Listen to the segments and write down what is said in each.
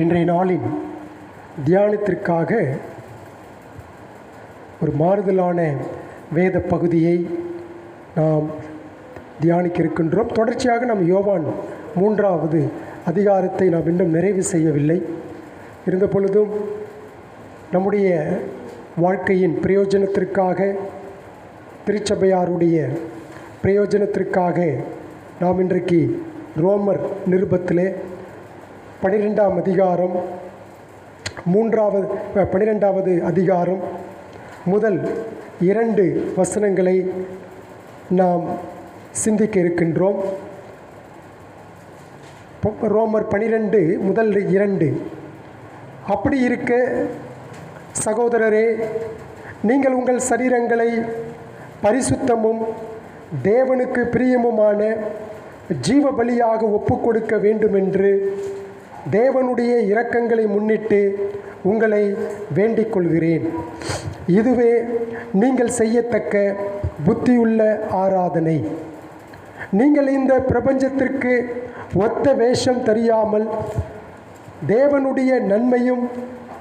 இன்றைய நாளின் தியானத்திற்காக ஒரு மாறுதலான வேத பகுதியை நாம் தியானிக்க இருக்கின்றோம். தொடர்ச்சியாக நாம் யோவான் 3வது அதிகாரத்தை நாம் இன்னும் நிறைவு செய்யவில்லை. இருந்த பொழுதும் நம்முடைய வாழ்க்கையின் பிரயோஜனத்திற்காக, திருச்சபையாருடைய பிரயோஜனத்திற்காக நாம் இன்றைக்கு ரோமர் நிருபத்திலே 12ஆம் அதிகாரம் 12வது அதிகாரம் முதல் 2 வசனங்களை நாம் சிந்திக்க இருக்கின்றோம். ரோமர் 12 முதல் 2. அப்படி இருக்க சகோதரரே, நீங்கள் உங்கள் சரீரங்களை பரிசுத்தமும் தேவனுக்கு பிரியமுமான ஜீவ பலியாக ஒப்புக்கொடுக்க வேண்டுமென்று தேவனுடைய இரக்கங்களை முன்னிட்டு உங்களை வேண்டிக் கொள்கிறேன். இதுவே நீங்கள் செய்யத்தக்க புத்தியுள்ள ஆராதனை. நீங்கள் இந்த பிரபஞ்சத்திற்கு ஒத்த வேஷம் தெரியாமல் தேவனுடைய நன்மையும்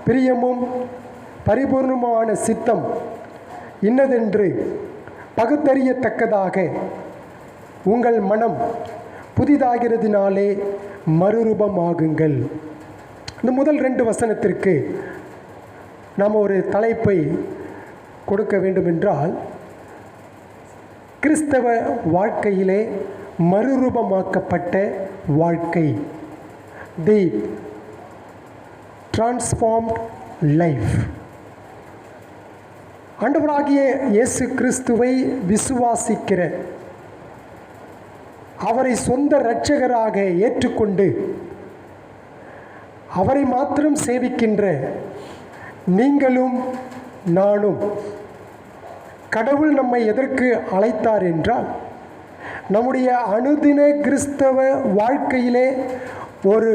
பிரியமும் பரிபூர்ணமான சித்தம் இன்னதென்று பகுத்தறியத்தக்கதாக உங்கள் மனம் புதிதாகிறதினாலே மறுரூபமாகுங்கள். இந்த முதல் 2 வசனத்திற்கு நாம் ஒரு தலைப்பை கொடுக்க வேண்டுமென்றால், கிறிஸ்தவ வாழ்க்கையிலே மறுரூபமாக்கப்பட்ட வாழ்க்கை, தி டிரான்ஸ்ஃபார்ம்ட் லைஃப். ஆண்டவராகிய இயேசு கிறிஸ்துவை விசுவாசிக்கிற, அவரை சொந்த இரட்சகராக ஏற்றுக்கொண்டு அவரை மாத்திரம் சேவிக்கின்ற நீங்களும் நானும், கடவுள் நம்மை எதற்கு அழைத்தார் என்றால், நம்முடைய அனுதின கிறிஸ்தவ வாழ்க்கையிலே ஒரு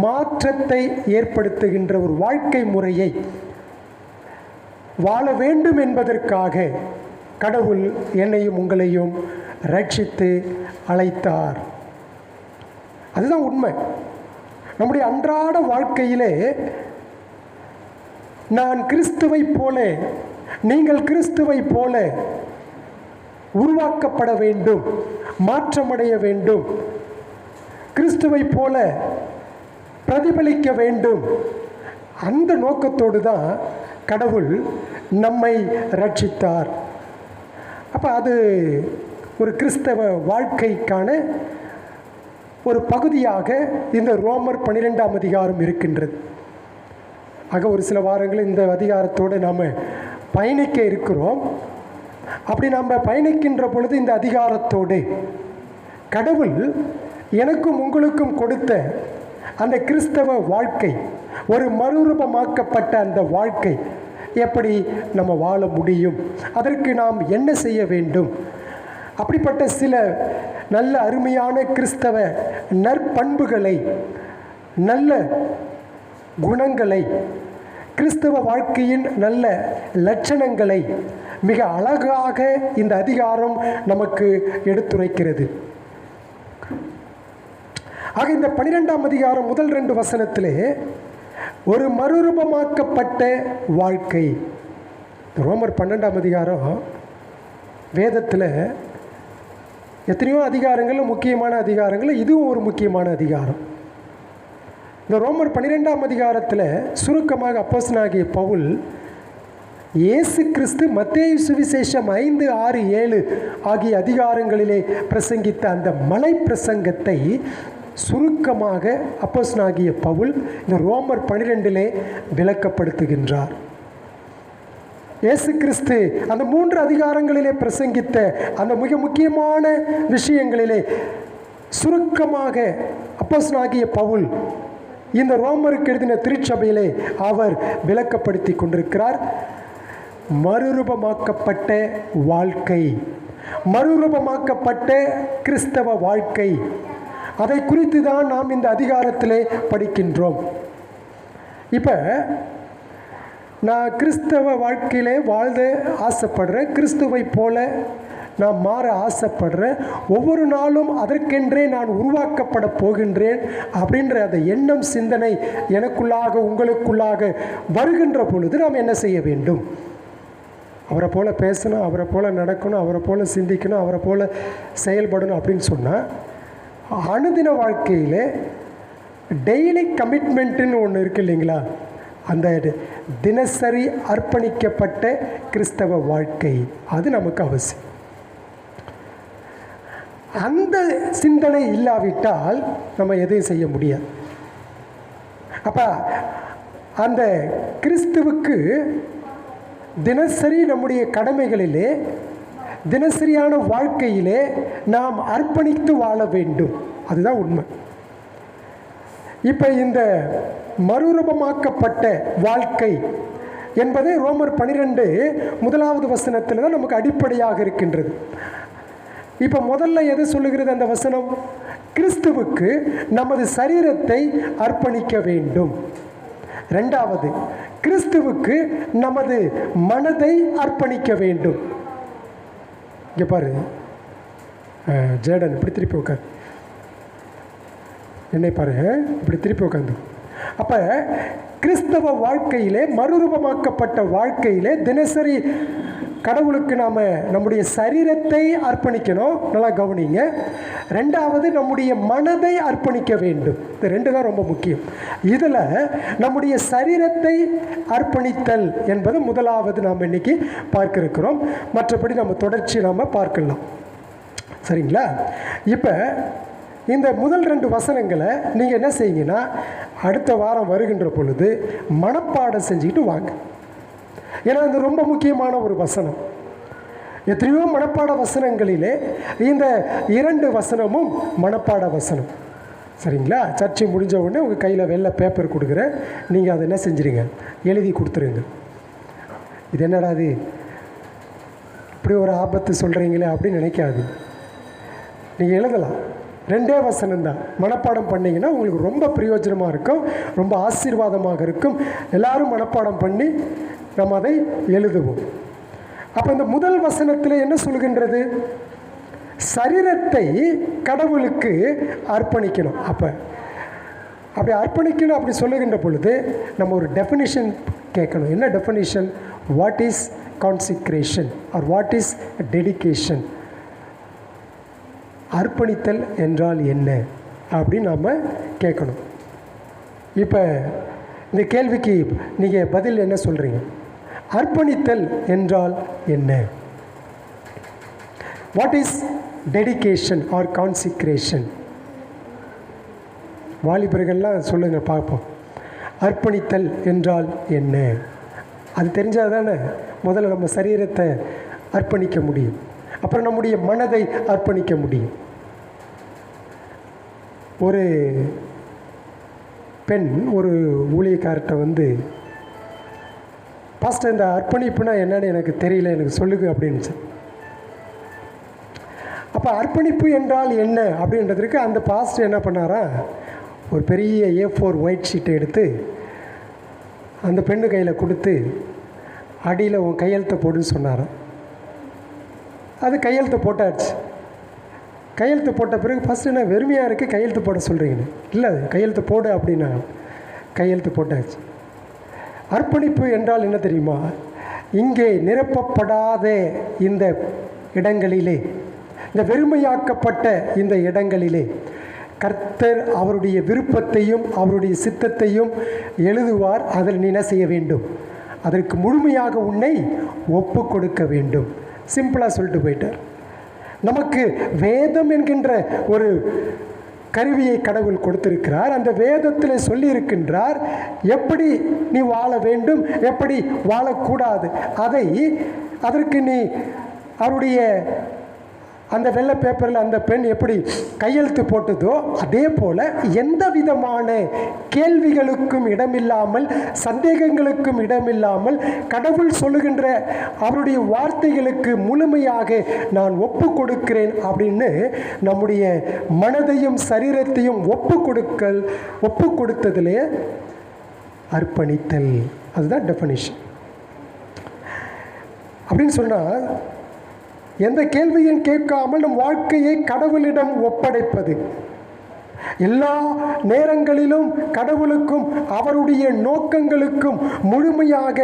மாற்றத்தை ஏற்படுத்துகின்ற ஒரு வாழ்க்கை முறையை வாழ வேண்டும் என்பதற்காக கடவுள் என்னையும் உங்களையும் ரட்சித்து அழைத்தார். அதுதான் உண்மை. நம்முடைய அன்றாட வாழ்க்கையிலே நான் கிறிஸ்துவை போல, நீங்கள் கிறிஸ்துவை போல உருவாக்கப்பட வேண்டும், மாற்றமடைய வேண்டும், கிறிஸ்துவை போல பிரதிபலிக்க வேண்டும். அந்த நோக்கத்தோடு தான் கடவுள் நம்மை ரட்சித்தார். அப்போ அது ஒரு கிறிஸ்தவ வாழ்க்கைக்கான ஒரு பகுதியாக இந்த ரோமர் 12ஆம் அதிகாரம் இருக்கின்றது. ஆக ஒரு சில வாரங்கள் இந்த அதிகாரத்தோடு நாம் பயணிக்க இருக்கிறோம். அப்படி நாம் பயணிக்கின்ற பொழுது இந்த அதிகாரத்தோடு கடவுள் எனக்கும் உங்களுக்கும் கொடுத்த அந்த கிறிஸ்தவ வாழ்க்கை, ஒரு மறுரூபமாக்கப்பட்ட அந்த வாழ்க்கை எப்படி நம்ம வாழ முடியும், அதற்கு நாம் என்ன செய்ய வேண்டும், அப்படிப்பட்ட சில நல்ல அருமையான கிறிஸ்தவ நற்பண்புகளை, நல்ல குணங்களை, கிறிஸ்தவ வாழ்க்கையின் நல்ல லட்சணங்களை மிக அழகாக இந்த அதிகாரம் நமக்கு எடுத்துரைக்கிறது. ஆக இந்த 12ஆம் அதிகாரம் முதல் 2 வசனத்திலே ஒரு மறுரூபமாக்கப்பட்ட வாழ்க்கை. ரோமர் 12ஆம் அதிகாரம் வேதத்தில் எத்தனையோ அதிகாரங்கள், முக்கியமான அதிகாரங்கள், இதுவும் ஒரு முக்கியமான அதிகாரம். இந்த ரோமர் 12ஆம் அதிகாரத்தில் சுருக்கமாக அப்போஸ்தலனாகிய பவுல் இயேசு கிறிஸ்து மத்தேயு சுவிசேஷம் 5, 6, 7 ஆகிய அதிகாரங்களிலே பிரசங்கித்த அந்த மலை பிரசங்கத்தை சுருக்கமாக அப்போஸ்தலனாகிய பவுல் இந்த ரோமர் 12லே விளக்கப்படுத்துகின்றார். இயேசு கிறிஸ்து அந்த 3 அதிகாரங்களிலே பிரசங்கித்த அந்த மிக முக்கியமான விஷயங்களிலே சுருக்கமாக அப்போஸ்தலனாகிய பவுல் இந்த ரோமருக்கு எழுதின திருச்சபையிலே அவர் விளக்கப்படுத்தி கொண்டிருக்கிறார். மறுரூபமாக்கப்பட்ட வாழ்க்கை, மறுரூபமாக்கப்பட்ட கிறிஸ்தவ வாழ்க்கை, அதை குறித்து தான் நாம் இந்த அதிகாரத்திலே படிக்கின்றோம். இப்போ நான் கிறிஸ்தவ வாழ்க்கையிலே வாழ்ந்து ஆசைப்படுறேன், கிறிஸ்துவை போல நான் மாற ஆசைப்படுறேன், ஒவ்வொரு நாளும் அதற்கென்றே நான் உருவாக்கப்பட போகின்றேன் அப்படின்ற அந்த எண்ணம் சிந்தனை எனக்குள்ளாக உங்களுக்குள்ளாக வருகின்ற பொழுது நாம் என்ன செய்ய வேண்டும்? அவரை போல் பேசணும், அவரை போல் நடக்கணும், அவரை போல் சிந்திக்கணும், அவரை போல் செயல்படணும் அப்படின்னு சொன்னால் அனுதின வாழ்க்கையில் டெய்லி கமிட்மெண்ட்டுன்னு ஒன்று இருக்குது இல்லைங்களா? அந்த தினசரி அர்ப்பணிக்கப்பட்ட கிறிஸ்தவ வாழ்க்கை அது நமக்கு அவசியம். அந்த சிந்தனை இல்லாவிட்டால் நம்ம எதையும் செய்ய முடியாது. அப்போ அந்த கிறிஸ்துவுக்கு தினசரி நம்முடைய கடமைகளிலே தினசரியான வாழ்க்கையிலே நாம் அர்ப்பணித்து வாழ வேண்டும். அதுதான் உண்மை. இப்போ இந்த மறுரூபமாக்கப்பட்ட வாழ்க்கை என்பது ரோமர் 12 முதலாவது வசனத்தில் தான் நமக்கு அடிப்படையாக இருக்கின்றது. இப்போ முதல்ல எது சொல்லுகிறது அந்த வசனம்? கிறிஸ்துவுக்கு நமது சரீரத்தை அர்ப்பணிக்க வேண்டும். ரெண்டாவது, கிறிஸ்துவுக்கு நமது மனதை அர்ப்பணிக்க வேண்டும். இங்கே பாரு ஜேடன், இப்படி திருப்பி உட்காந்து என்னை பாரு, இப்படி திருப்பி உட்காந்து. அப்போ கிறிஸ்தவ வாழ்க்கையிலே மறுரூபமாக்கப்பட்ட வாழ்க்கையிலே தினசரி கடவுளுக்கு நாம் நம்முடைய சரீரத்தை அர்ப்பணிக்கணும். நல்லா கவனிங்க. ரெண்டாவது, நம்முடைய மனதை அர்ப்பணிக்க வேண்டும். இது ரெண்டு தான் ரொம்ப முக்கியம். இதில் நம்முடைய சரீரத்தை அர்ப்பணித்தல் என்பது முதலாவது நாம் இன்னைக்கு பார்க்க இருக்கிறோம். மற்றபடி நம்ம தொடர்ச்சி நாம் பார்க்கலாம். சரிங்களா? இப்போ இந்த முதல் 2 வசனங்களை நீங்கள் என்ன செய்யுங்கன்னா அடுத்த வாரம் வருகின்ற பொழுது மனப்பாடம் செஞ்சுக்கிட்டு வாங்க. ஏன்னா இது ரொம்ப முக்கியமான ஒரு வசனம். எத்தனையோ மனப்பாட வசனங்களிலே இந்த 2 வசனமும் மனப்பாட வசனம். சரிங்களா? சர்ச்சை முடிஞ்ச உடனே உங்கள் கையில் வெள்ளை பேப்பர் கொடுக்குறேன், நீங்கள் அதை என்ன செஞ்சுருங்க, எழுதி கொடுத்துருங்க. இது என்னடா இது இப்படி ஒரு ஆபத்து சொல்கிறீங்களே அப்படின்னு நினைக்காது. நீங்கள் எழுதலாம். 2 வசனம்தான். மனப்பாடம் பண்ணிங்கன்னா உங்களுக்கு ரொம்ப பிரயோஜனமாக இருக்கும், ரொம்ப ஆசீர்வாதமாக இருக்கும். எல்லாரும் மனப்பாடம் பண்ணி நம்ம அதை எழுதுவோம். அப்போ இந்த முதல் வசனத்தில் என்ன சொல்கின்றது? சரீரத்தை கடவுளுக்கு அர்ப்பணிக்கணும். அப்படி அர்ப்பணிக்கணும் அப்படி சொல்லுகின்ற பொழுது நம்ம ஒரு டெஃபினிஷன் கேட்கணும். என்ன definition? What is consecration or what is dedication? அர்ப்பணித்தல் என்றால் என்ன அப்படின்னு நாம் கேட்கணும். இப்போ இந்த கேள்விக்கு நீங்கள் பதில் என்ன சொல்கிறீங்க? அர்ப்பணித்தல் என்றால் என்ன? What is dedication or consecration? வாலிபர்கள்லாம் சொல்லுங்கள் பார்ப்போம். அர்ப்பணித்தல் என்றால் என்ன? அது தெரிஞ்சால் தானே முதல்ல நம்ம சரீரத்தை அர்ப்பணிக்க முடியும், அப்புறம் நம்முடைய மனதை அர்ப்பணிக்க முடியும். ஒரு பெண் ஒரு ஊழியக்கார்ட்ட வந்து, பாஸ்டர் இந்த அர்ப்பணிப்புனா என்னன்னு எனக்கு தெரியல, எனக்கு சொல்லுங்க அப்படின்னு. அப்போ அர்ப்பணிப்பு என்றால் என்ன அப்படின்றதுக்கு அந்த பாஸ்டர் என்ன பண்ணாரா, ஒரு பெரிய A4 ஒயிட் ஷீட்டை எடுத்து அந்த பெண்ணு கையில் கொடுத்து அடியில் உன் கையெழுத்தை போடுன்னு சொன்னாராம். அது கையெழுத்து போட்டாச்சு. கையெழுத்து போட்ட பிறகு ஃபஸ்ட்டு என்ன வெறுமையாக இருக்குது, கையெழுத்து போட சொல்கிறீங்கன்னு. இல்லை, கையெழுத்து போடு அப்படின்னா கையெழுத்து போட்டாச்சு. அர்ப்பணிப்பு என்றால் என்ன தெரியுமா? இங்கே நிரப்பப்படாத இந்த இடங்களிலே, இந்த வெறுமையாக்கப்பட்ட இந்த இடங்களிலே கர்த்தர் அவருடைய விருப்பத்தையும் அவருடைய சித்தத்தையும் எழுதுவார். அதில் நீ என்ன செய்ய வேண்டும்? அதற்கு முழுமையாக உன்னை ஒப்பு கொடுக்க வேண்டும். சிம்பிளாக சொல்லிட்டு போயிட்டார். நமக்கு வேதம் என்கின்ற ஒரு கருவியை கடவுள் கொடுத்திருக்கிறார். அந்த வேதத்தில் சொல்லியிருக்கின்றார் எப்படி நீ வாழ வேண்டும், எப்படி வாழக்கூடாது. அதற்கு நீ அவருடைய அந்த வெள்ளை பேப்பரில் அந்த பெண் எப்படி கையெழுத்து போட்டதோ அதே போல் எந்த விதமான கேள்விகளுக்கும் இடமில்லாமல், சந்தேகங்களுக்கும் இடமில்லாமல் கடவுள் சொல்லுகின்ற அவருடைய வார்த்தைகளுக்கு முழுமையாக நான் ஒப்பு கொடுக்கிறேன் அப்படின்னு நம்முடைய மனதையும் சரீரத்தையும் ஒப்பு கொடுத்ததிலே அர்ப்பணித்தல். அதுதான் டெஃபினிஷன். அப்படின்னு சொன்னால் எந்த கேள்வியும் கேட்காமல் நம் வாழ்க்கையை கடவுளிடம் ஒப்படைப்பது. எல்லா நேரங்களிலும் கடவுளுக்கும் அவருடைய நோக்கங்களுக்கும் முழுமையாக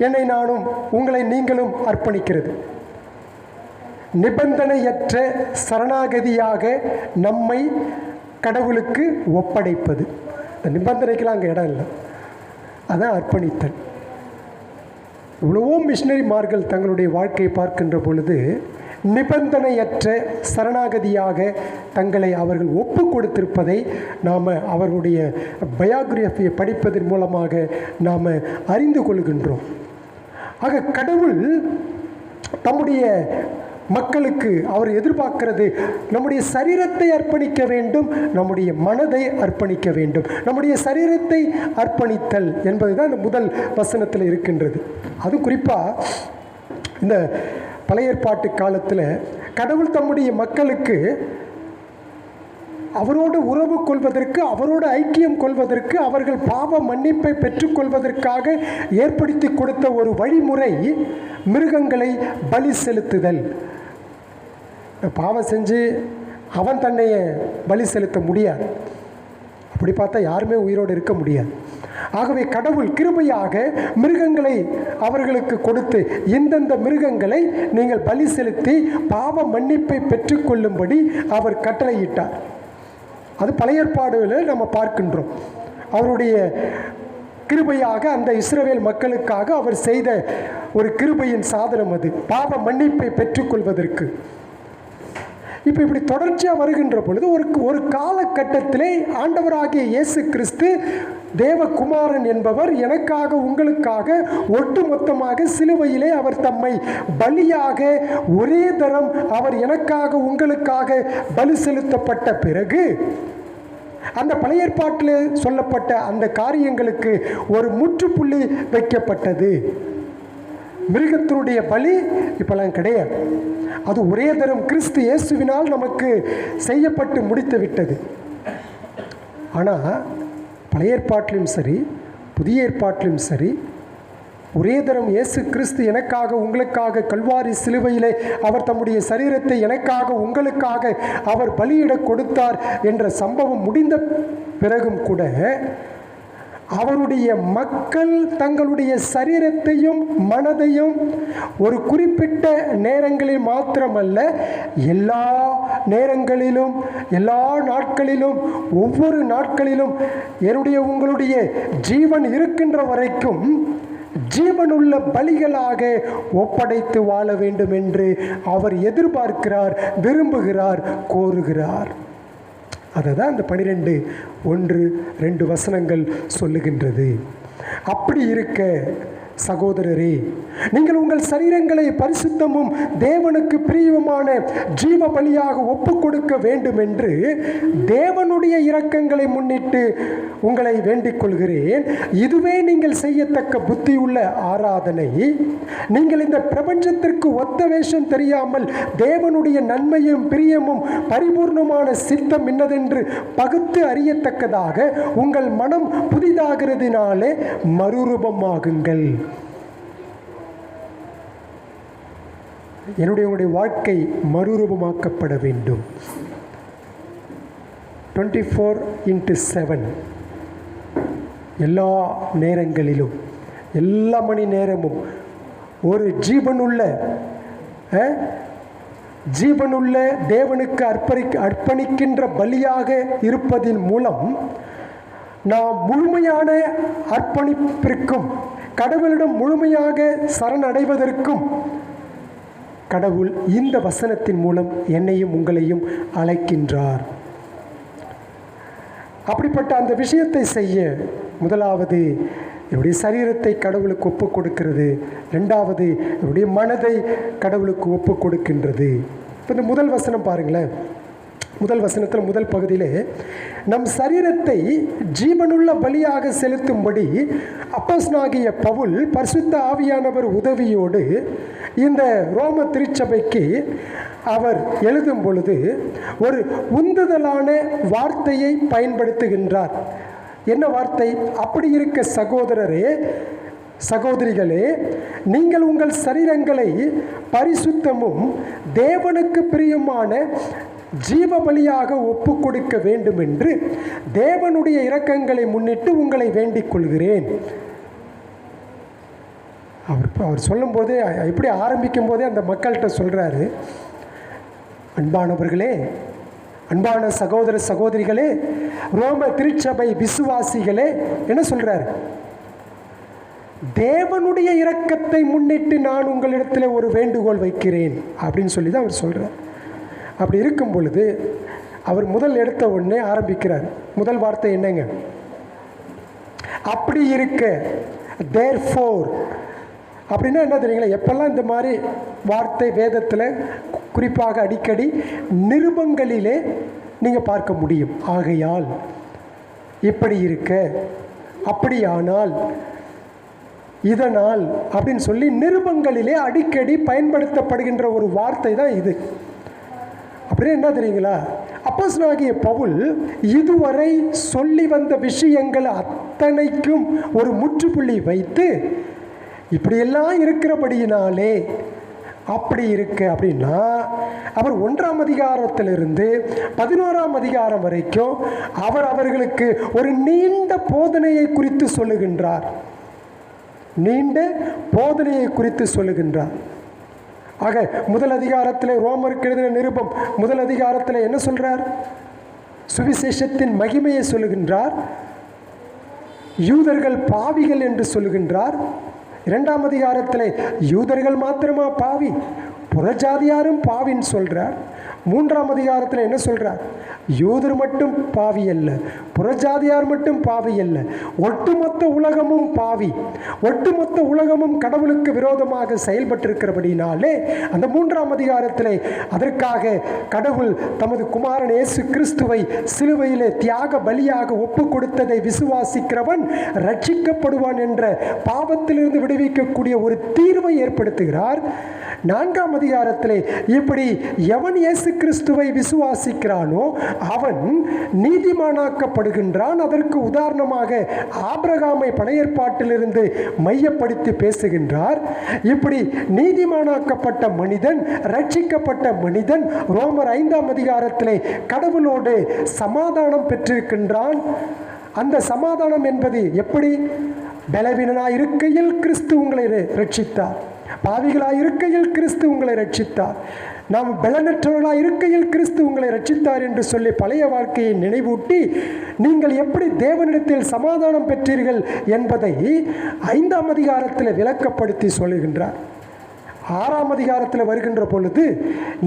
என்னை நானும் உங்களை நீங்களும் அர்ப்பணிக்கிறது. நிபந்தனையற்ற சரணாகதியாக நம்மை கடவுளுக்கு ஒப்படைப்பது. இந்த நிபந்தனைக்கெல்லாம் அங்கே இடம் இல்லை, அதான் அர்ப்பணித்தல். இவ்வளவோ மிஷினரிமார்கள் தங்களுடைய வாழ்க்கையை பார்க்கின்ற பொழுது நிபந்தனையற்ற சரணாகதியாக தங்களை அவர்கள் ஒப்பு கொடுத்திருப்பதை நாம் அவர்களுடைய பயோகிராஃபியை படிப்பதன் மூலமாக நாம் அறிந்து கொள்கின்றோம். ஆக கடவுள் தம்முடைய மக்களுக்கு அவர் எதிர்பார்க்கிறது நம்முடைய சரீரத்தை அர்ப்பணிக்க வேண்டும், நம்முடைய மனதை அர்ப்பணிக்க வேண்டும். நம்முடைய சரீரத்தை அர்ப்பணித்தல் என்பது தான் இந்த முதல் வசனத்தில் இருக்கின்றது. அது குறிப்பாக இந்த பழைய ஏற்பாட்டு காலத்தில் கடவுள் தம்முடைய மக்களுக்கு அவரோடு உறவு கொள்வதற்கு, அவரோடு ஐக்கியம் கொள்வதற்கு, அவர்கள் பாவ மன்னிப்பை பெற்றுக்கொள்வதற்காக ஏற்படுத்தி கொடுத்த ஒரு வழிமுறை மிருகங்களை பலி செலுத்துதல். பாவம் செஞ்சு அவன் தன்னைய பலி செலுத்த முடியாது. அப்படி பார்த்தா யாருமே உயிரோடு இருக்க முடியாது. ஆகவே கடவுள் கிருபையாக மிருகங்களை அவர்களுக்கு கொடுத்து இந்தந்த மிருகங்களை நீங்கள் பலி செலுத்தி பாவ மன்னிப்பை பெற்றுக்கொள்ளும்படி அவர் கட்டளையிட்டார். அது பழைய ஏற்பாடுகளில் நம்ம பார்க்கின்றோம். அவருடைய கிருபையாக அந்த இஸ்ரவேல் மக்களுக்காக அவர் செய்த ஒரு கிருபையின் சாதனம் அது, பாவ மன்னிப்பை பெற்றுக்கொள்வதற்கு. இப்போ இப்படி தொடர்ச்சியாக வருகின்ற பொழுது ஒரு காலகட்டத்திலே ஆண்டவராகிய இயேசு கிறிஸ்து தேவகுமாரன் என்பவர் எனக்காக உங்களுக்காக ஒட்டுமொத்தமாக சிலுவையிலே அவர் தம்மை பலியாக ஒரே தரம் அவர் எனக்காக உங்களுக்காக பலி செலுத்தப்பட்ட பிறகு அந்த பழைய ஏற்பாட்டில் சொல்லப்பட்ட அந்த காரியங்களுக்கு ஒரு முற்றுப்புள்ளி வைக்கப்பட்டது. மிருகத்தினுடைய பலி இப்பெல்லாம் கிடையாது. அது ஒரே தரம் கிறிஸ்து இயேசுவினால் நமக்கு செய்யப்பட்டு முடித்து விட்டது. ஆனால் பழைய ஏற்பாட்டிலும் சரி புதிய ஏற்பாட்டிலும் சரி ஒரே தரம் இயேசு கிறிஸ்து எனக்காக உங்களுக்காக கல்வாரி சிலுவையிலே அவர் தம்முடைய சரீரத்தை எனக்காக உங்களுக்காக அவர் பலியிட கொடுத்தார் என்ற சம்பவம் முடிந்த பிறகும் கூட அவருடைய மக்கள் தங்களுடைய சரீரத்தையும் மனதையும் ஒரு குறிப்பிட்ட நேரங்களில் மாத்திரமல்ல, எல்லா நேரங்களிலும் எல்லா நாட்களிலும் ஒவ்வொரு நாட்களிலும் என்னுடைய உங்களுடைய ஜீவன் இருக்கின்ற வரைக்கும் ஜீவனுள்ள பலிகளாக ஒப்படைத்து வாழ வேண்டும் என்று அவர் எதிர்பார்க்கிறார், விரும்புகிறார், கோருகிறார். அதை தான் அந்த 12:1-2 வசனங்கள் சொல்லுகின்றது. அப்படி இருக்க சகோதரரே, நீங்கள் உங்கள் சரீரங்களை பரிசுத்தமும் தேவனுக்கு பிரியமான ஜீவ பலியாக ஒப்பு கொடுக்க வேண்டும் என்று தேவனுடைய இரக்கங்களை முன்னிட்டு உங்களை வேண்டிக் கொள்கிறேன். இதுவே நீங்கள் செய்யத்தக்க புத்தியுள்ள ஆராதனை. நீங்கள் இந்த பிரபஞ்சத்திற்கு ஒத்த வேஷம் தெரியாமல் தேவனுடைய நன்மையும் பிரியமும் பரிபூர்ணமான சித்தம் என்னதென்று பகுத்து அறியத்தக்கதாக உங்கள் மனம் புதிதாகிறதினாலே மறுரூபமாகுங்கள். என்னுடைய வாழ்க்கை மறுரூபமாக்கப்பட வேண்டும். 24/7 எல்லா நேரங்களிலும் எல்லா மணி நேரமும் ஒரு ஜீவனுள்ள தேவனுக்கு அர்ப்பணிக்கின்ற பலியாக இருப்பதின் மூலம் நாம் முழுமையான அர்ப்பணிப்பிற்கும் கடவுளிடம் முழுமையாக சரணடைவதற்கும் கடவுள் இந்த வசனத்தின் மூலம் என்னையும் உங்களையும் அழைக்கின்றார். அப்படிப்பட்ட அந்த விஷயத்தை செய்ய முதலாவது என்னுடைய சரீரத்தை கடவுளுக்கு ஒப்பு கொடுக்கிறது, ரெண்டாவது என்னுடைய மனதை கடவுளுக்கு ஒப்பு கொடுக்கின்றது. இப்போ இந்த முதல் வசனம் பாருங்களேன். முதல் வசனத்தில் முதல் பகுதியிலே நம் சரீரத்தை ஜீவனுள்ள பலியாக செலுத்தும்படி அப்போஸ்தலனாகிய பவுல் பரிசுத்த ஆவியானவர் உதவியோடு இந்த ரோம திருச்சபைக்கு அவர் எழுதும் பொழுது ஒரு உந்துதலான வார்த்தையை பயன்படுத்துகின்றார். என்ன வார்த்தை? அப்படி இருக்க சகோதரரே, சகோதரிகளே, நீங்கள் உங்கள் சரீரங்களை பரிசுத்தமும் தேவனுக்கு பிரியமான ஜீவ பலியாக ஒப்பு கொடுக்க வேண்டும் என்று தேவனுடைய இரக்கங்களை முன்னிட்டு உங்களை வேண்டிக் கொள்கிறேன். அவர் சொல்லும்போது எப்படி ஆரம்பிக்கும் போதே அந்த மக்கள்கிட்ட சொல்கிறாரு, அன்பானவர்களே, அன்பான சகோதர சகோதரிகளே, ரோம திருச்சபை விசுவாசிகளே, என்ன சொல்கிறார்? தேவனுடைய இரக்கத்தை முன்னிட்டு நான் உங்களிடத்தில் ஒரு வேண்டுகோள் வைக்கிறேன் அப்படின்னு சொல்லி தான் அவர் சொல்கிறார். அப்படி இருக்கும் பொழுது அவர் முதல் எடுத்த உடனே ஆரம்பிக்கிறார். முதல் வார்த்தை என்னங்க? அப்படி இருக்க, therefore. அப்படின்னா என்ன தெரியுங்களா? எப்பெல்லாம் இந்த மாதிரி வார்த்தை வேதத்தில் குறிப்பாக அடிக்கடி நிருபங்களிலே நீங்கள் பார்க்க முடியும். ஆகையால், இப்படி இருக்க, அப்படியானால், இதனால் அப்படின்னு சொல்லி நிருபங்களிலே அடிக்கடி பயன்படுத்தப்படுகின்ற ஒரு வார்த்தை தான் இது. அப்படின்னா என்ன தெரியுங்களா? அப்போஸ்தலனாகிய பவுல் இதுவரை சொல்லி வந்த விஷயங்கள் அத்தனைக்கும் ஒரு முற்றுப்புள்ளி வைத்து, இப்படியெல்லாம் இருக்கிறபடியினாலே அப்படி இருக்கு அப்படின்னா, அவர் 1ஆம் அதிகாரத்திலிருந்து 11ஆம் அதிகாரம் வரைக்கும் அவர்களுக்கு ஒரு நீண்ட போதனையை குறித்து சொல்லுகின்றார். நீண்ட போதனையை குறித்து சொல்லுகின்றார். ஆக முதல் அதிகாரத்தில் ரோமருக்கு எழுதின நிருபம் முதல் அதிகாரத்தில் என்ன சொல்றார்? சுவிசேஷத்தின் மகிமையை சொல்லுகின்றார். யூதர்கள் பாவிகள் என்று சொல்லுகின்றார். 2ஆம் அதிகாரத்தில் யூதர்கள் மாத்திரமா பாவி, புறஜாதியாரும் பாவின்னு சொல்றார். 3ஆம் அதிகாரத்தில் என்ன சொல்றார்? யூதர் மட்டும் பாவி அல்ல, புறஜாதியார் மட்டும் பாவி அல்ல, ஒட்டுமொத்த உலகமும் பாவி. ஒட்டுமொத்த உலகமும் கடவுளுக்கு விரோதமாக செயல்பட்டிருக்கிறபடினாலே அந்த 3ஆம் அதிகாரத்தில் அதற்காக கடவுள் தமது குமாரன் இயேசு கிறிஸ்துவை சிலுவையிலே தியாக பலியாக ஒப்பு கொடுத்ததை விசுவாசிக்கிறவன் ரட்சிக்கப்படுவான் என்ற பாவத்திலிருந்து விடுவிக்கக்கூடிய ஒரு தீர்வை ஏற்படுத்துகிறார். 4ஆம் அதிகாரத்தில் இப்படி எவன் இயேசு கிறிஸ்துவை விசுவாசிக்கிறானோ அவன் நீதிமானாக்கப்படுகின்றான். அதற்கு உதாரணமாக ஆபிரகாமை பழைய ஏற்பாட்டிலிருந்து மையப்படுத்தி பேசுகின்றார். இப்படி நீதிமானாக்கப்பட்ட மனிதன், ரட்சிக்கப்பட்ட மனிதன் ரோமர் 5ஆம் அதிகாரத்திலே கடவுளோடு சமாதானம் பெற்றிருக்கின்றான். அந்த சமாதானம் என்பது எப்படி? பலவீனனாய் இருக்கையில் கிறிஸ்து உங்களை ரட்சித்தார், பாவிகளாய் இருக்கையில் கிறிஸ்து உங்களை ரட்சித்தார், நாம் பலனற்றவர்களாய் இருக்கையில் கிறிஸ்து உங்களை ரட்சித்தார் என்று சொல்லி பழைய வாழ்க்கையை நினைவூட்டி நீங்கள் எப்படி தேவனிடத்தில் சமாதானம் பெற்றீர்கள் என்பதை 5ஆம் அதிகாரத்தில் விளக்கப்படுத்தி சொல்லுகின்றார். 6ஆம் அதிகாரத்தில் வருகின்ற பொழுது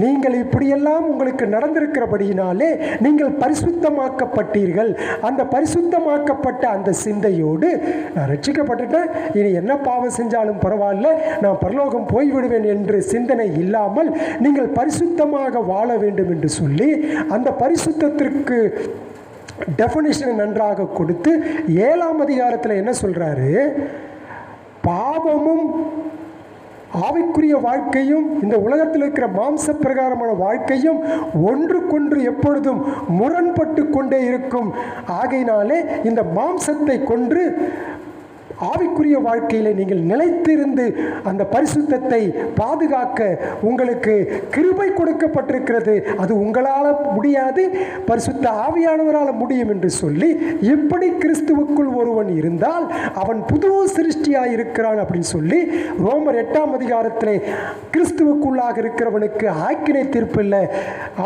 நீங்கள் இப்படியெல்லாம் உங்களுக்கு நடந்திருக்கிறபடியினாலே நீங்கள் பரிசுத்தமாக்கப்பட்டீர்கள். அந்த பரிசுத்தமாக்கப்பட்ட அந்த சிந்தையோடு, நான் ரட்சிக்கப்பட்டுட்டேன், இனி என்ன பாவம் செஞ்சாலும் பரவாயில்ல, நான் பரலோகம் போய்விடுவேன் என்று சிந்தனை இல்லாமல் நீங்கள் பரிசுத்தமாக வாழ வேண்டும் என்று சொல்லி அந்த பரிசுத்தத்திற்கு டெஃபினிஷன் நன்றாக கொடுத்து 7ஆம் அதிகாரத்தில் என்ன சொல்றாரு? பாவமும் ஆவிக்குரிய வாழ்க்கையும் இந்த உலகத்தில் இருக்கிற மாம்ச பிரகாரமான வாழ்க்கையும் ஒன்றுக்கொன்று எப்பொழுதும் முரண்பட்டு கொண்டே இருக்கும். ஆகையினாலே இந்த மாம்சத்தை கொன்று ஆவிக்குரிய வாழ்க்கையிலே நீங்கள் நிலைத்திருந்து அந்த பரிசுத்தத்தை பாதுகாக்க உங்களுக்கு கிருபை கொடுக்கப்பட்டிருக்கிறது. அது உங்களால் முடியாது, பரிசுத்த ஆவியானவரால் முடியும் என்று சொல்லி, இப்படி கிறிஸ்துவுக்குள் ஒருவன் இருந்தால் அவன் புது சிருஷ்டியாக இருக்கிறான் அப்படின்னு சொல்லி ரோமர் 8ஆம் அதிகாரத்தில் கிறிஸ்துவுக்குள்ளாக இருக்கிறவனுக்கு ஆக்கினை தீர்ப்பில்லை,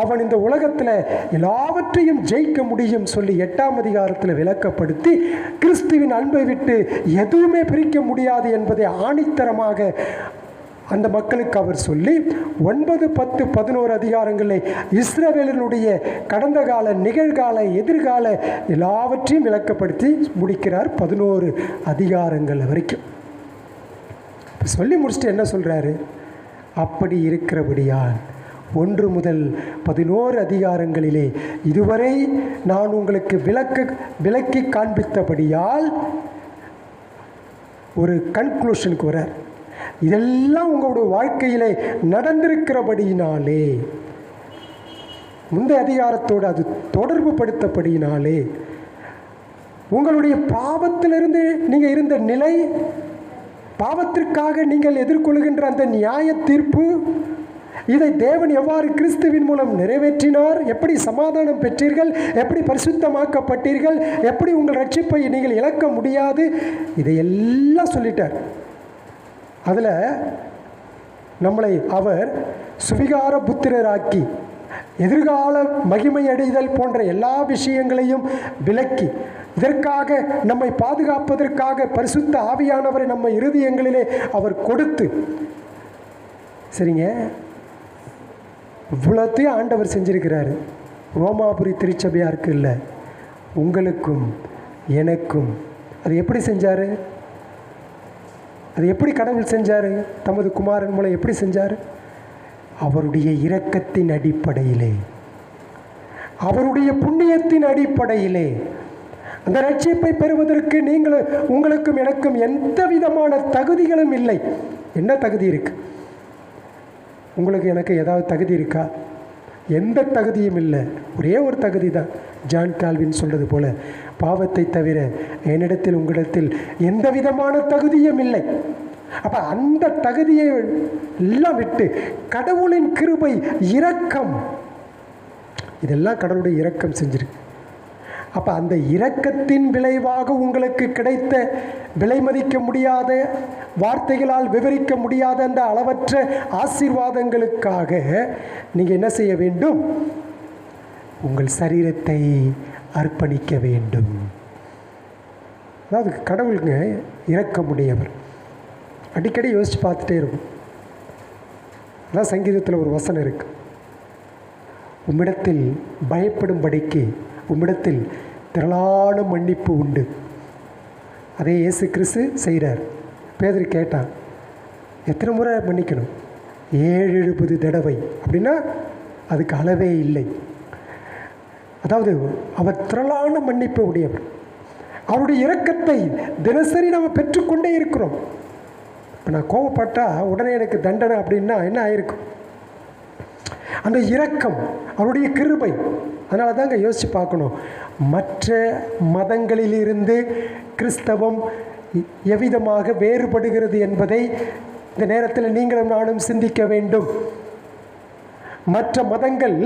அவன் இந்த உலகத்தில் எல்லாவற்றையும் ஜெயிக்க முடியும் சொல்லி 8ஆம் அதிகாரத்தில் விளக்கப்படுத்தி கிறிஸ்துவின் அன்பை விட்டு எதுவுமே பிரிக்க முடியாது என்பதை ஆணித்தரமாக அந்த மக்களுக்கு அவர் சொல்லி 9, 10, 11 அதிகாரங்களில் இஸ்ரவேலினுடைய கடந்த கால, நிகழ்கால, எதிர்கால எல்லாவற்றையும் விளக்கப்படுத்தி முடிக்கிறார் 11 அதிகாரங்கள் வரைக்கும். சொல்லி முடிச்சுட்டு என்ன சொல்றாரு? அப்படி இருக்கிறபடியால் 1 முதல் 11 அதிகாரங்களிலே இதுவரை நான் உங்களுக்கு விளக்கி காண்பித்தபடியால் ஒரு கன்க்ளூஷனுக்கு வரார். இதெல்லாம் உங்களுடைய வாழ்க்கையிலே நடந்திருக்கிறபடியினாலே, முந்தைய அதிகாரத்தோடு அது தொடர்பு படுத்தபடியினாலே, உங்களுடைய பாவத்திலிருந்து நீங்கள் இருந்த நிலை பாவத்திற்காக நீங்கள் எதிர்கொள்கின்ற அந்த நியாய தீர்ப்பு, இதை தேவன் எவ்வாறு கிறிஸ்துவின் மூலம் நிறைவேற்றினார், எப்படி சமாதானம் பெற்றீர்கள், எப்படி பரிசுத்தமாக்கப்பட்டீர்கள், எப்படி உங்கள் ரட்சிப்பை நீங்கள் இழக்க முடியாது, இதையெல்லாம் சொல்லிட்டார். அதில் நம்மளை அவர் சுவிகார புத்திரராக்கி எதிர்கால மகிமை அடைதல் போன்ற எல்லா விஷயங்களையும் விலக்கி இதற்காக நம்மை பாதுகாப்பதற்காக பரிசுத்த ஆவியானவரை நம்ம இருதயங்களிலே அவர் கொடுத்து, சரிங்க, இவ்வளோத்தையும் ஆண்டவர் செஞ்சிருக்கிறாரு. ரோமாபுரி திருச்சபையாருக்கு இல்லை, உங்களுக்கும் எனக்கும். அது எப்படி செஞ்சார்? அது எப்படி கடவுள் செஞ்சார்? தமது குமாரன் மூலம் எப்படி செஞ்சார்? அவருடைய இரக்கத்தின் அடிப்படையிலே, அவருடைய புண்ணியத்தின் அடிப்படையிலே. அந்த ரட்சிப்பை பெறுவதற்கு உங்களுக்கும் எனக்கும் எந்த விதமான தகுதிகளும் இல்லை. என்ன தகுதி இருக்கு? உங்களுக்கு எனக்கு ஏதாவது தகுதி இருக்கா? எந்த தகுதியும் இல்லை. ஒரே ஒரு தகுதி தான். ஜான் கால்வின் சொல்றது போல, பாவத்தை தவிர என்னிடத்தில் உங்களிடத்தில் எந்த விதமான தகுதியும் இல்லை. அப்ப அந்த தகுதியை எல்லாம் விட்டு கடவுளின் கிருபை, இரக்கம், இதெல்லாம் கடவுளுடைய இரக்கம் செஞ்சிருக்கு. அப்ப அந்த இரக்கத்தின் விளைவாக உங்களுக்கு கிடைத்த விலை மதிக்க முடியாத, வார்த்தைகளால் விவரிக்க முடியாத அந்த அளவற்ற ஆசீர்வாதங்களுக்காக நீங்க என்ன செய்ய வேண்டும்? உங்கள் சரீரத்தை அர்ப்பணிக்க வேண்டும். அதாவது கடவுளுங்க இரக்கமுடையவர். அடிக்கடி யோசிச்சு பார்த்துட்டே இருக்கும். அதான் சங்கீதத்தில் ஒரு வசனம் இருக்கு, உம்மிடத்தில் பயப்படும்படிக்கு உம்மிடத்தில் திரளான மன்னிப்பு உண்டு. அதே இயேசு கிறிஸ்து செய்கிறார். பேதுரு கேட்டான், எத்தனை முறை மன்னிக்கணும்? 70 தடவை. அப்படின்னா அதுக்கு அளவே இல்லை. அதாவது அவர் திரளான மன்னிப்பு உடையவர். அவருடைய இரக்கத்தை தினசரி நம்ம பெற்றுக்கொண்டே இருக்கிறோம். இப்போ நான் கோவப்பட்டா உடனே எனக்கு தண்டனை அப்படின்னா என்ன ஆயிருக்கும்? அந்த இரக்கம், அவருடைய கிருபை. அதனால தாங்க யோசித்து பார்க்கணும், மற்ற மதங்களிலிருந்து கிறிஸ்தவம் எவ்விதமாக வேறுபடுகிறது என்பதை இந்த நேரத்தில் நீங்களும் நானும் சிந்திக்க வேண்டும். மற்ற மதங்கள்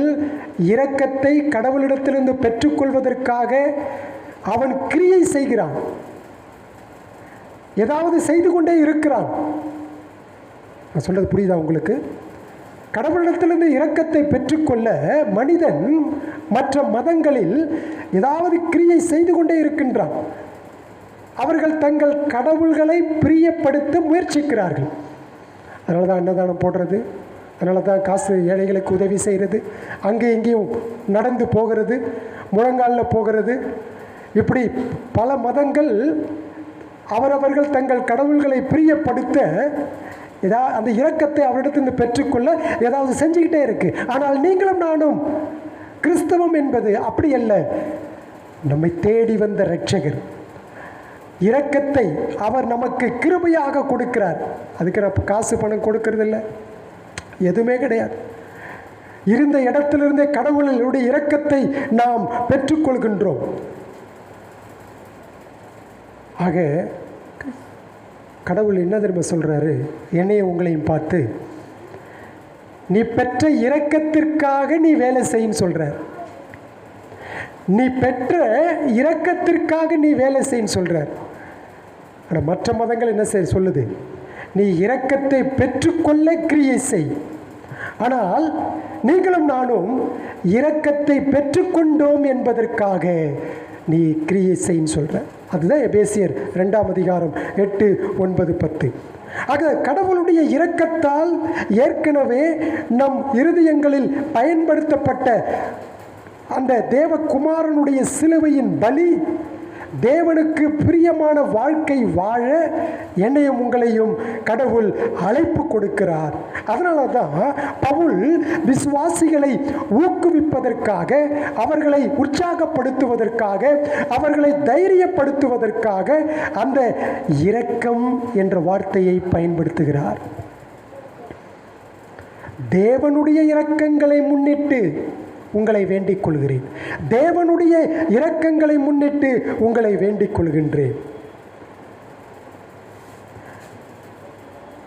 இரக்கத்தை கடவுளிடத்திலிருந்து பெற்றுக்கொள்வதற்காக அவன் கிரியை செய்கிறான், ஏதாவது செய்து கொண்டே இருக்கிறான். நான் சொல்றது புரியுதா உங்களுக்கு? கடவுளிடத்திலிருந்து இரக்கத்தை பெற்றுக்கொள்ள மனிதன் மற்ற மதங்களில் ஏதாவது கிரியை செய்து கொண்டே இருக்கின்றான். அவர்கள் தங்கள் கடவுள்களை பிரியப்படுத்த முயற்சிக்கிறார்கள். அதனால தான் அன்னதானம் போடுறது, அதனால தான் காசு ஏழைகளுக்கு உதவி செய்கிறது, அங்கே எங்கேயும் நடந்து போகிறது, முழங்காலில் போகிறது. இப்படி பல மதங்கள் அவரவர்கள் தங்கள் கடவுள்களை பிரியப்படுத்த ஏதாவது அந்த இரக்கத்தை அவரிடத்திலிருந்து பெற்றுக்கொள்ள ஏதாவது செஞ்சுக்கிட்டே இருக்கு. ஆனால் நீங்களும் நானும், கிறிஸ்தவம் என்பது அப்படி அல்ல. நம்மை தேடி வந்த இரட்சகர், இரக்கத்தை அவர் நமக்கு கிருபையாக கொடுக்கிறார். அதுக்கு நம்ம காசு பணம் கொடுக்கறது இல்லை, எதுவுமே கிடையாது. இருந்த இடத்திலிருந்தே கடவுளுடைய இரக்கத்தை நாம் பெற்றுக்கொள்கின்றோம். ஆக கடவுள் என்ன தெரியுமா சொல்றாரு? என்னையும் உங்களையும் பார்த்து, நீ பெற்ற இரக்கத்திற்காக நீ வேலை செய்யும் சொல்றார். நீ பெற்ற இரக்கத்திற்காக நீ வேலை செய்யும் சொல்றார். ஆனால் மற்ற மதங்கள் என்ன சொல்லுது? நீ இரக்கத்தை பெற்றுக்கொள்ள கிரியை செய். ஆனால் நீங்களும் நானும் இரக்கத்தை பெற்றுக்கொண்டோம் என்பதற்காக நீ கிரியை செய்யும் சொல்ற. அதுதான் எபேசியர் 2ஆம் அதிகாரம் 8, 9, 10. ஆக கடவுளுடைய இரக்கத்தால் ஏற்கனவே நம் இருதயங்களில் பயன்படுத்தப்பட்ட அந்த தேவகுமாரனுடைய சிலுவையின் பலி, தேவனுக்கு பிரியமான வாழ்க்கை வாழ என்னையும் உங்களையும் கடவுள் அழைப்பு கொடுக்கிறார். அதனால தான் பவுல் விசுவாசிகளை ஊக்குவிப்பதற்காக, அவர்களை உற்சாகப்படுத்துவதற்காக, அவர்களை தைரியப்படுத்துவதற்காக அந்த இரக்கம் என்ற வார்த்தையை பயன்படுத்துகிறார். தேவனுடைய இரக்கங்களை முன்னிட்டு உங்களை வேண்டிக் கொள்கிறேன், தேவனுடைய இரக்கங்களை முன்னிட்டு உங்களை வேண்டிக் கொள்கின்றேன்.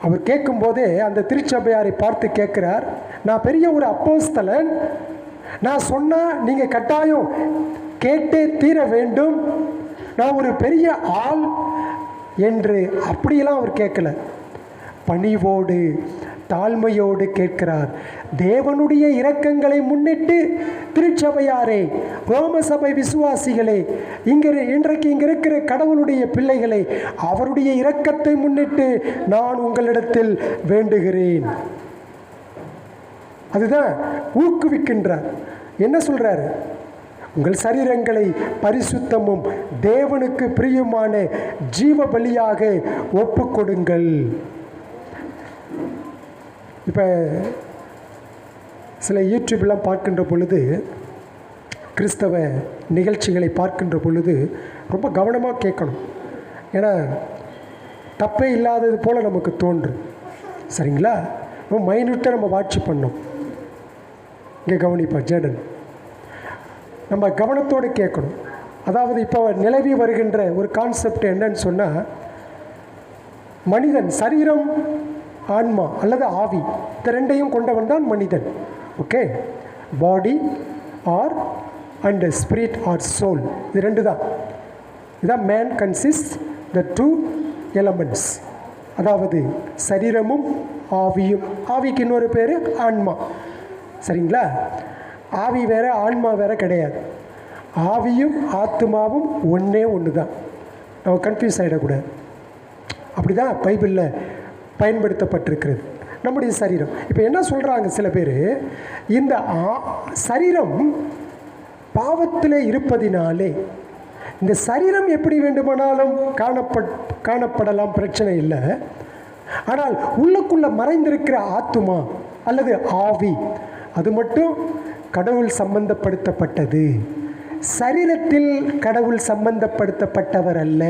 அவர் கேட்கும்போதே அந்த திருச்சபையாரை பார்த்து கேட்குறார், நான் பெரிய ஒரு அப்போஸ்தலன், நான் சொன்னால் நீங்கள் கட்டாயம் கேட்டே தீர வேண்டும், நான் ஒரு பெரிய ஆள் என்று அப்படியெல்லாம் அவர் கேட்கல. பணிவோடு தாழ்மையோடு கேட்கிறார். தேவனுடைய இரக்கங்களை முன்னிட்டு திருச்சபையாரே, ரோம சபை விசுவாசிகளே, இன்றைக்கு இங்கே இருக்கிற கடவுளுடைய பிள்ளைகளை, அவருடைய இரக்கத்தை முன்னிட்டு நான் உங்களிடத்தில் வேண்டுகிறேன். அதுதான் ஊக்குவிக்கின்றார். என்ன சொல்றாரு? உங்கள் சரீரங்களை பரிசுத்தமும் தேவனுக்கு பிரியமான ஜீவ பலியாக ஒப்புக்கொடுங்கள். இப்போ சில யூடியூப்லாம் பார்க்கின்ற பொழுது, கிறிஸ்தவ நிகழ்ச்சிகளை பார்க்கின்ற பொழுது ரொம்ப கவனமாக கேட்கணும். ஏன்னா தப்பே இல்லாதது போல் நமக்கு தோன்றும். சரிங்களா? ரொம்ப மைன்யூட்டாக நம்ம வாட்ச் பண்ணோம். இங்கே கவனிப்பா ஜேடன், நம்ம கவனத்தோடு கேட்கணும். அதாவது இப்போ நிலவி வருகின்ற ஒரு கான்செப்ட் என்னன்னு சொன்னால், மனிதன் சரீரம், ஆன்மா அல்லது ஆவி, இந்த ரெண்டையும் கொண்டவன் தான் மனிதன். Okay, body or and spirit or soul, இது ரெண்டு தான். இதான் man consist the two elements. அதாவது சரீரமும் ஆவியும். ஆவிக்கு இன்னொரு பேர் ஆன்மா. சரிங்களா? ஆவி வேற ஆன்மா வேற கிடையாது. ஆவியும் ஆத்மாவும் ஒன்றே ஒன்று தான். நம்ம கன்ஃபியூஸ் ஆகிடக்கூடாது. அப்படி தான் பைபிளில் பயன்படுத்தப்பட்டிருக்கிறது நம்முடைய சரீரம். இப்போ என்ன சொல்கிறாங்க சில பேர், இந்த சரீரம் பாவத்தில் இருப்பதினாலே இந்த சரீரம் எப்படி வேண்டுமானாலும் காணப்படலாம், பிரச்சனை இல்லை. ஆனால் உள்ளுக்குள்ளே மறைந்திருக்கிற ஆத்துமா அல்லது ஆவி, அது மட்டும் கடவுள் சம்பந்தப்படுத்தப்பட்டது. சரீரத்தில் கடவுள் சம்பந்தப்படுத்தப்பட்டவர் அல்ல.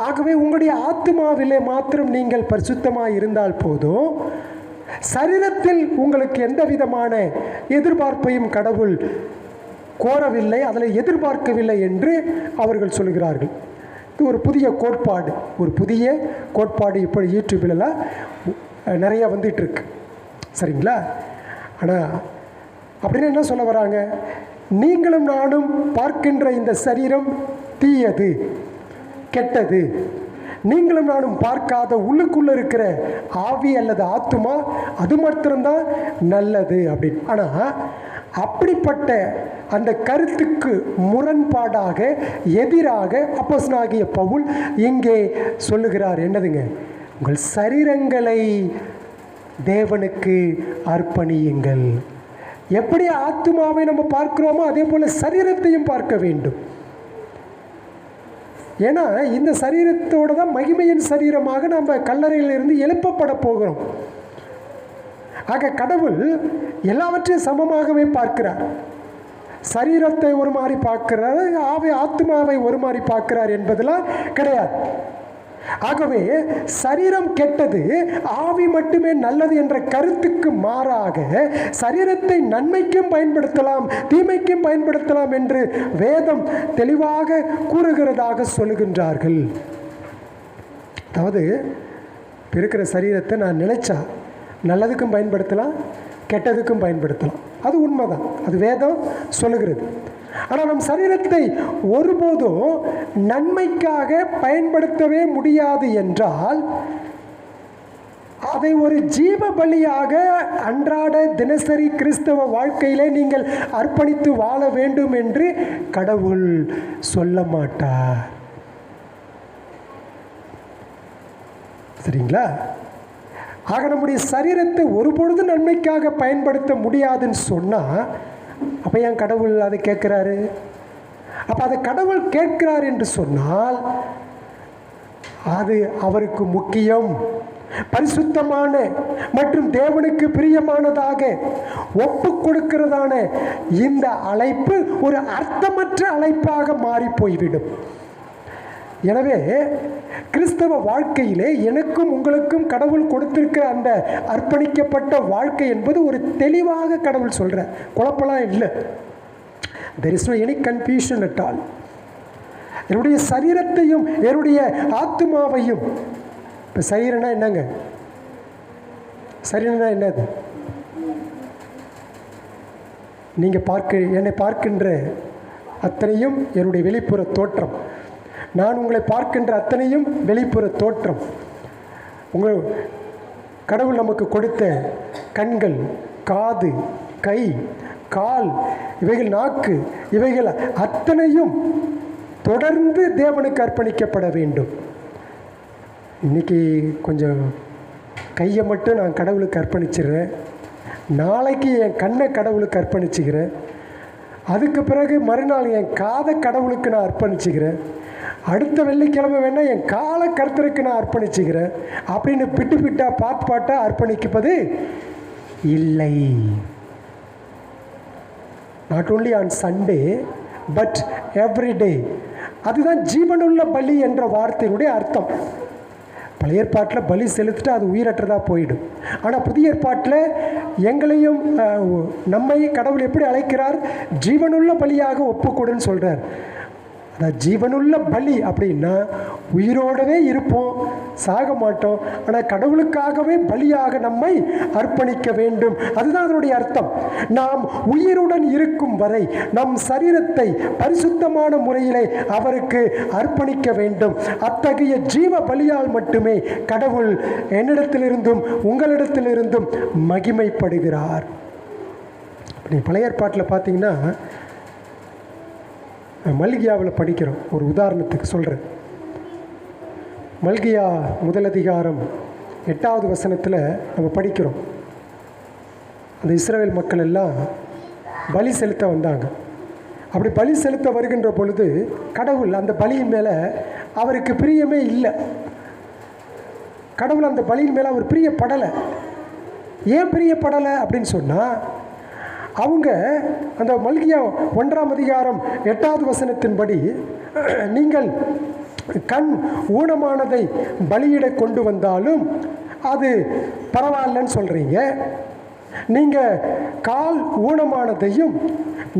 ஆகவே உங்களுடைய ஆத்மாவிலே மாத்திரம் நீங்கள் பரிசுத்தமாக இருந்தால் போதும். சரீரத்தில் உங்களுக்கு எந்த விதமான எதிர்பார்ப்பையும் கடவுள் கோரவில்லை, அதில் எதிர்பார்க்கவில்லை என்று அவர்கள் சொல்கிறார்கள். இது ஒரு புதிய கோட்பாடு. ஒரு புதிய கோட்பாடு இப்போ யூடியூப்லலாம் நிறையா வந்துட்டுருக்கு. சரிங்களா? ஆனால் அப்படின்னு என்ன சொல்ல வராங்க? நீங்களும் நானும் பார்க்கின்ற இந்த சரீரம் தீயது, கெட்டது. நீங்களும் நானும் பார்க்காத உள்ளுக்குள்ளே இருக்கிற ஆவி அல்லது ஆத்துமா, அது மாத்திரம்தான் நல்லது அப்படின்னு. ஆனால் அப்படிப்பட்ட அந்த கருத்துக்கு முரண்பாடாக, எதிராக அப்போஸ்தலனாகிய பவுல் இங்கே சொல்லுகிறார். என்னதுங்க? உங்கள் சரீரங்களை தேவனுக்கு அர்ப்பணியுங்கள். எப்படி ஆத்துமாவை நம்ம பார்க்கிறோமோ அதே போல் சரீரத்தையும் பார்க்க வேண்டும். ஏன்னா இந்த சரீரத்தோடு தான் மகிமையின் சரீரமாக நம்ம கல்லறையிலிருந்து எழுப்பப்பட போகிறோம். ஆக கடவுள் எல்லாவற்றையும் சமமாகவே பார்க்கிறார். சரீரத்தை ஒரு மாதிரி பார்க்கிறார், ஆத்மாவை ஒரு மாதிரி பார்க்கிறார் என்பதெல்லாம் கிடையாது. ஆகவே சரீரம் கெட்டது, ஆவி மட்டுமே நல்லது என்ற கருத்துக்கு மாறாக சரீரத்தை நன்மைக்கும் பயன்படுத்தலாம், தீமைக்கும் பயன்படுத்தலாம் என்று வேதம் தெளிவாக கூறுகிறதாக சொல்லுகின்றார்கள். அதாவது இருக்கிற சரீரத்தை நான் நினைச்சா நல்லதுக்கும் பயன்படுத்தலாம், கெட்டதுக்கும் பயன்படுத்தலாம். அது உண்மைதான், அது வேதம் சொல்லுகிறது. ஆனால் நம் சரீரத்தை ஒருபோதும் நன்மைக்காக பயன்படுத்தவே முடியாது என்றால் அதை ஒரு ஜீவ பலியாக அன்றாட தினசரி கிறிஸ்தவ வாழ்க்கையிலே நீங்கள் அர்ப்பணித்து வாழ வேண்டும் என்று கடவுள் சொல்ல மாட்டார். சரிங்களா? ஆக நம்முடைய சரீரத்தை ஒருபொழுது நன்மைக்காக பயன்படுத்த முடியாதுன்னு சொன்னால் அப்போ ஏன் கடவுள் அதை கேட்குறாரு? அப்போ அதை கடவுள் கேட்கிறார் என்று சொன்னால் அது அவருக்கு முக்கியம். பரிசுத்தமான மற்றும் தேவனுக்கு பிரியமானதாக ஒப்பு கொடுக்கிறதான இந்த அழைப்பு ஒரு அர்த்தமற்ற அழைப்பாக மாறி போய்விடும். எனவே கிறிஸ்தவ வாழ்க்கையிலே எனக்கும் உங்களுக்கும் கடவுள் கொடுத்திருக்கிற அந்த அர்ப்பணிக்கப்பட்ட வாழ்க்கை என்பது ஒரு தெளிவாக கடவுள் சொல்ற, குழப்பலாம் இல்லை. there is no any confusion at all. என்னுடைய சரீரத்தையும் என்னுடைய ஆத்மாவையும், இப்போ சரீரம்னா என்னங்க? சரின்னா என்னது? நீங்கள் என்னை பார்க்கின்ற அத்தனையும் என்னுடைய வெளிப்புற தோற்றம். நான் உங்களை பார்க்கின்ற அத்தனையும் வெளிப்புற தோற்றம். உங்கள் கடவுள் நமக்கு கொடுத்த கண்கள், காது, கை, கால், இவைகள் நாக்கு, இவைகள் அத்தனையும் தொடர்ந்து தேவனுக்கு அர்ப்பணிக்கப்பட வேண்டும். இன்றைக்கி கொஞ்சம் கையை மட்டும் நான் கடவுளுக்கு அர்ப்பணிச்சிடுறேன், நாளைக்கு என் கண்ணை கடவுளுக்கு அர்ப்பணிச்சுக்கிறேன், அதுக்கு பிறகு மறுநாள் என் காதை கடவுளுக்கு நான் அர்ப்பணிச்சுக்கிறேன், அடுத்த வெள்ளிக்கிழமை வேணால் என் காலை கர்த்தருக்கு நான் அர்ப்பணிச்சுக்கிறேன் அப்படின்னு பிட்டு பிட்டாக பாட்டாக அர்ப்பணிப்பது இல்லை. Not only on Sunday but every day. அதுதான் ஜீவனுள்ள பலி என்ற வார்த்தையினுடைய அர்த்தம். பழைய ஏற்பாட்டில் பலி செலுத்திட்டு அது உயிரற்றதாக போயிடும். ஆனால் புதிய ஏற்பாட்டில் எங்களையும் நம்மை கடவுள் எப்படி அழைக்கிறார்? ஜீவனுள்ள பலியாக ஒப்புக்கொடுன்னு சொல்கிறார். அதான் ஜீவனுள்ள பலி அப்படின்னா உயிரோடவே இருப்போம், சாக மாட்டோம், ஆனால் கடவுளுக்காகவே பலியாக நம்மை அர்ப்பணிக்க வேண்டும். அதுதான் அதனுடைய அர்த்தம். நாம் உயிருடன் இருக்கும் வரை நம் சரீரத்தை பரிசுத்தமான முறையிலே அவருக்கு அர்ப்பணிக்க வேண்டும். அத்தகைய ஜீவ பலியால் மட்டுமே கடவுள் என்னிடத்திலிருந்தும் உங்களிடத்திலிருந்தும் மகிமைப்படுகிறார். பழைய ஏற்பாட்டில் பார்த்தீங்கன்னா மல்கியாவில் படிக்கிறோம். ஒரு உதாரணத்துக்கு சொல்கிறேன். மல்கியா 1 அதிகாரம் 8வது வசனத்தில் நம்ம படிக்கிறோம். அந்த இஸ்ரவேல் மக்கள் எல்லாம் பலி செலுத்த வந்தாங்க. அப்படி பலி செலுத்த வருகின்ற பொழுது கடவுள் அந்த பலியின் மேலே அவருக்கு பிரியமே இல்லை. கடவுள் அந்த பலியின் மேலே அவர் பிரியப்படலை. ஏன் பிரியப்படலை அப்படின்னு சொன்னால், அவங்க அந்த மல்கியா 1 அதிகாரம் 8வது வசனத்தின்படி, நீங்கள் கண் ஊனமானதை பலியிட கொண்டு வந்தாலும் அது பரவாயில்லன்னு சொல்கிறீங்க, நீங்கள் கால் ஊனமானதையும்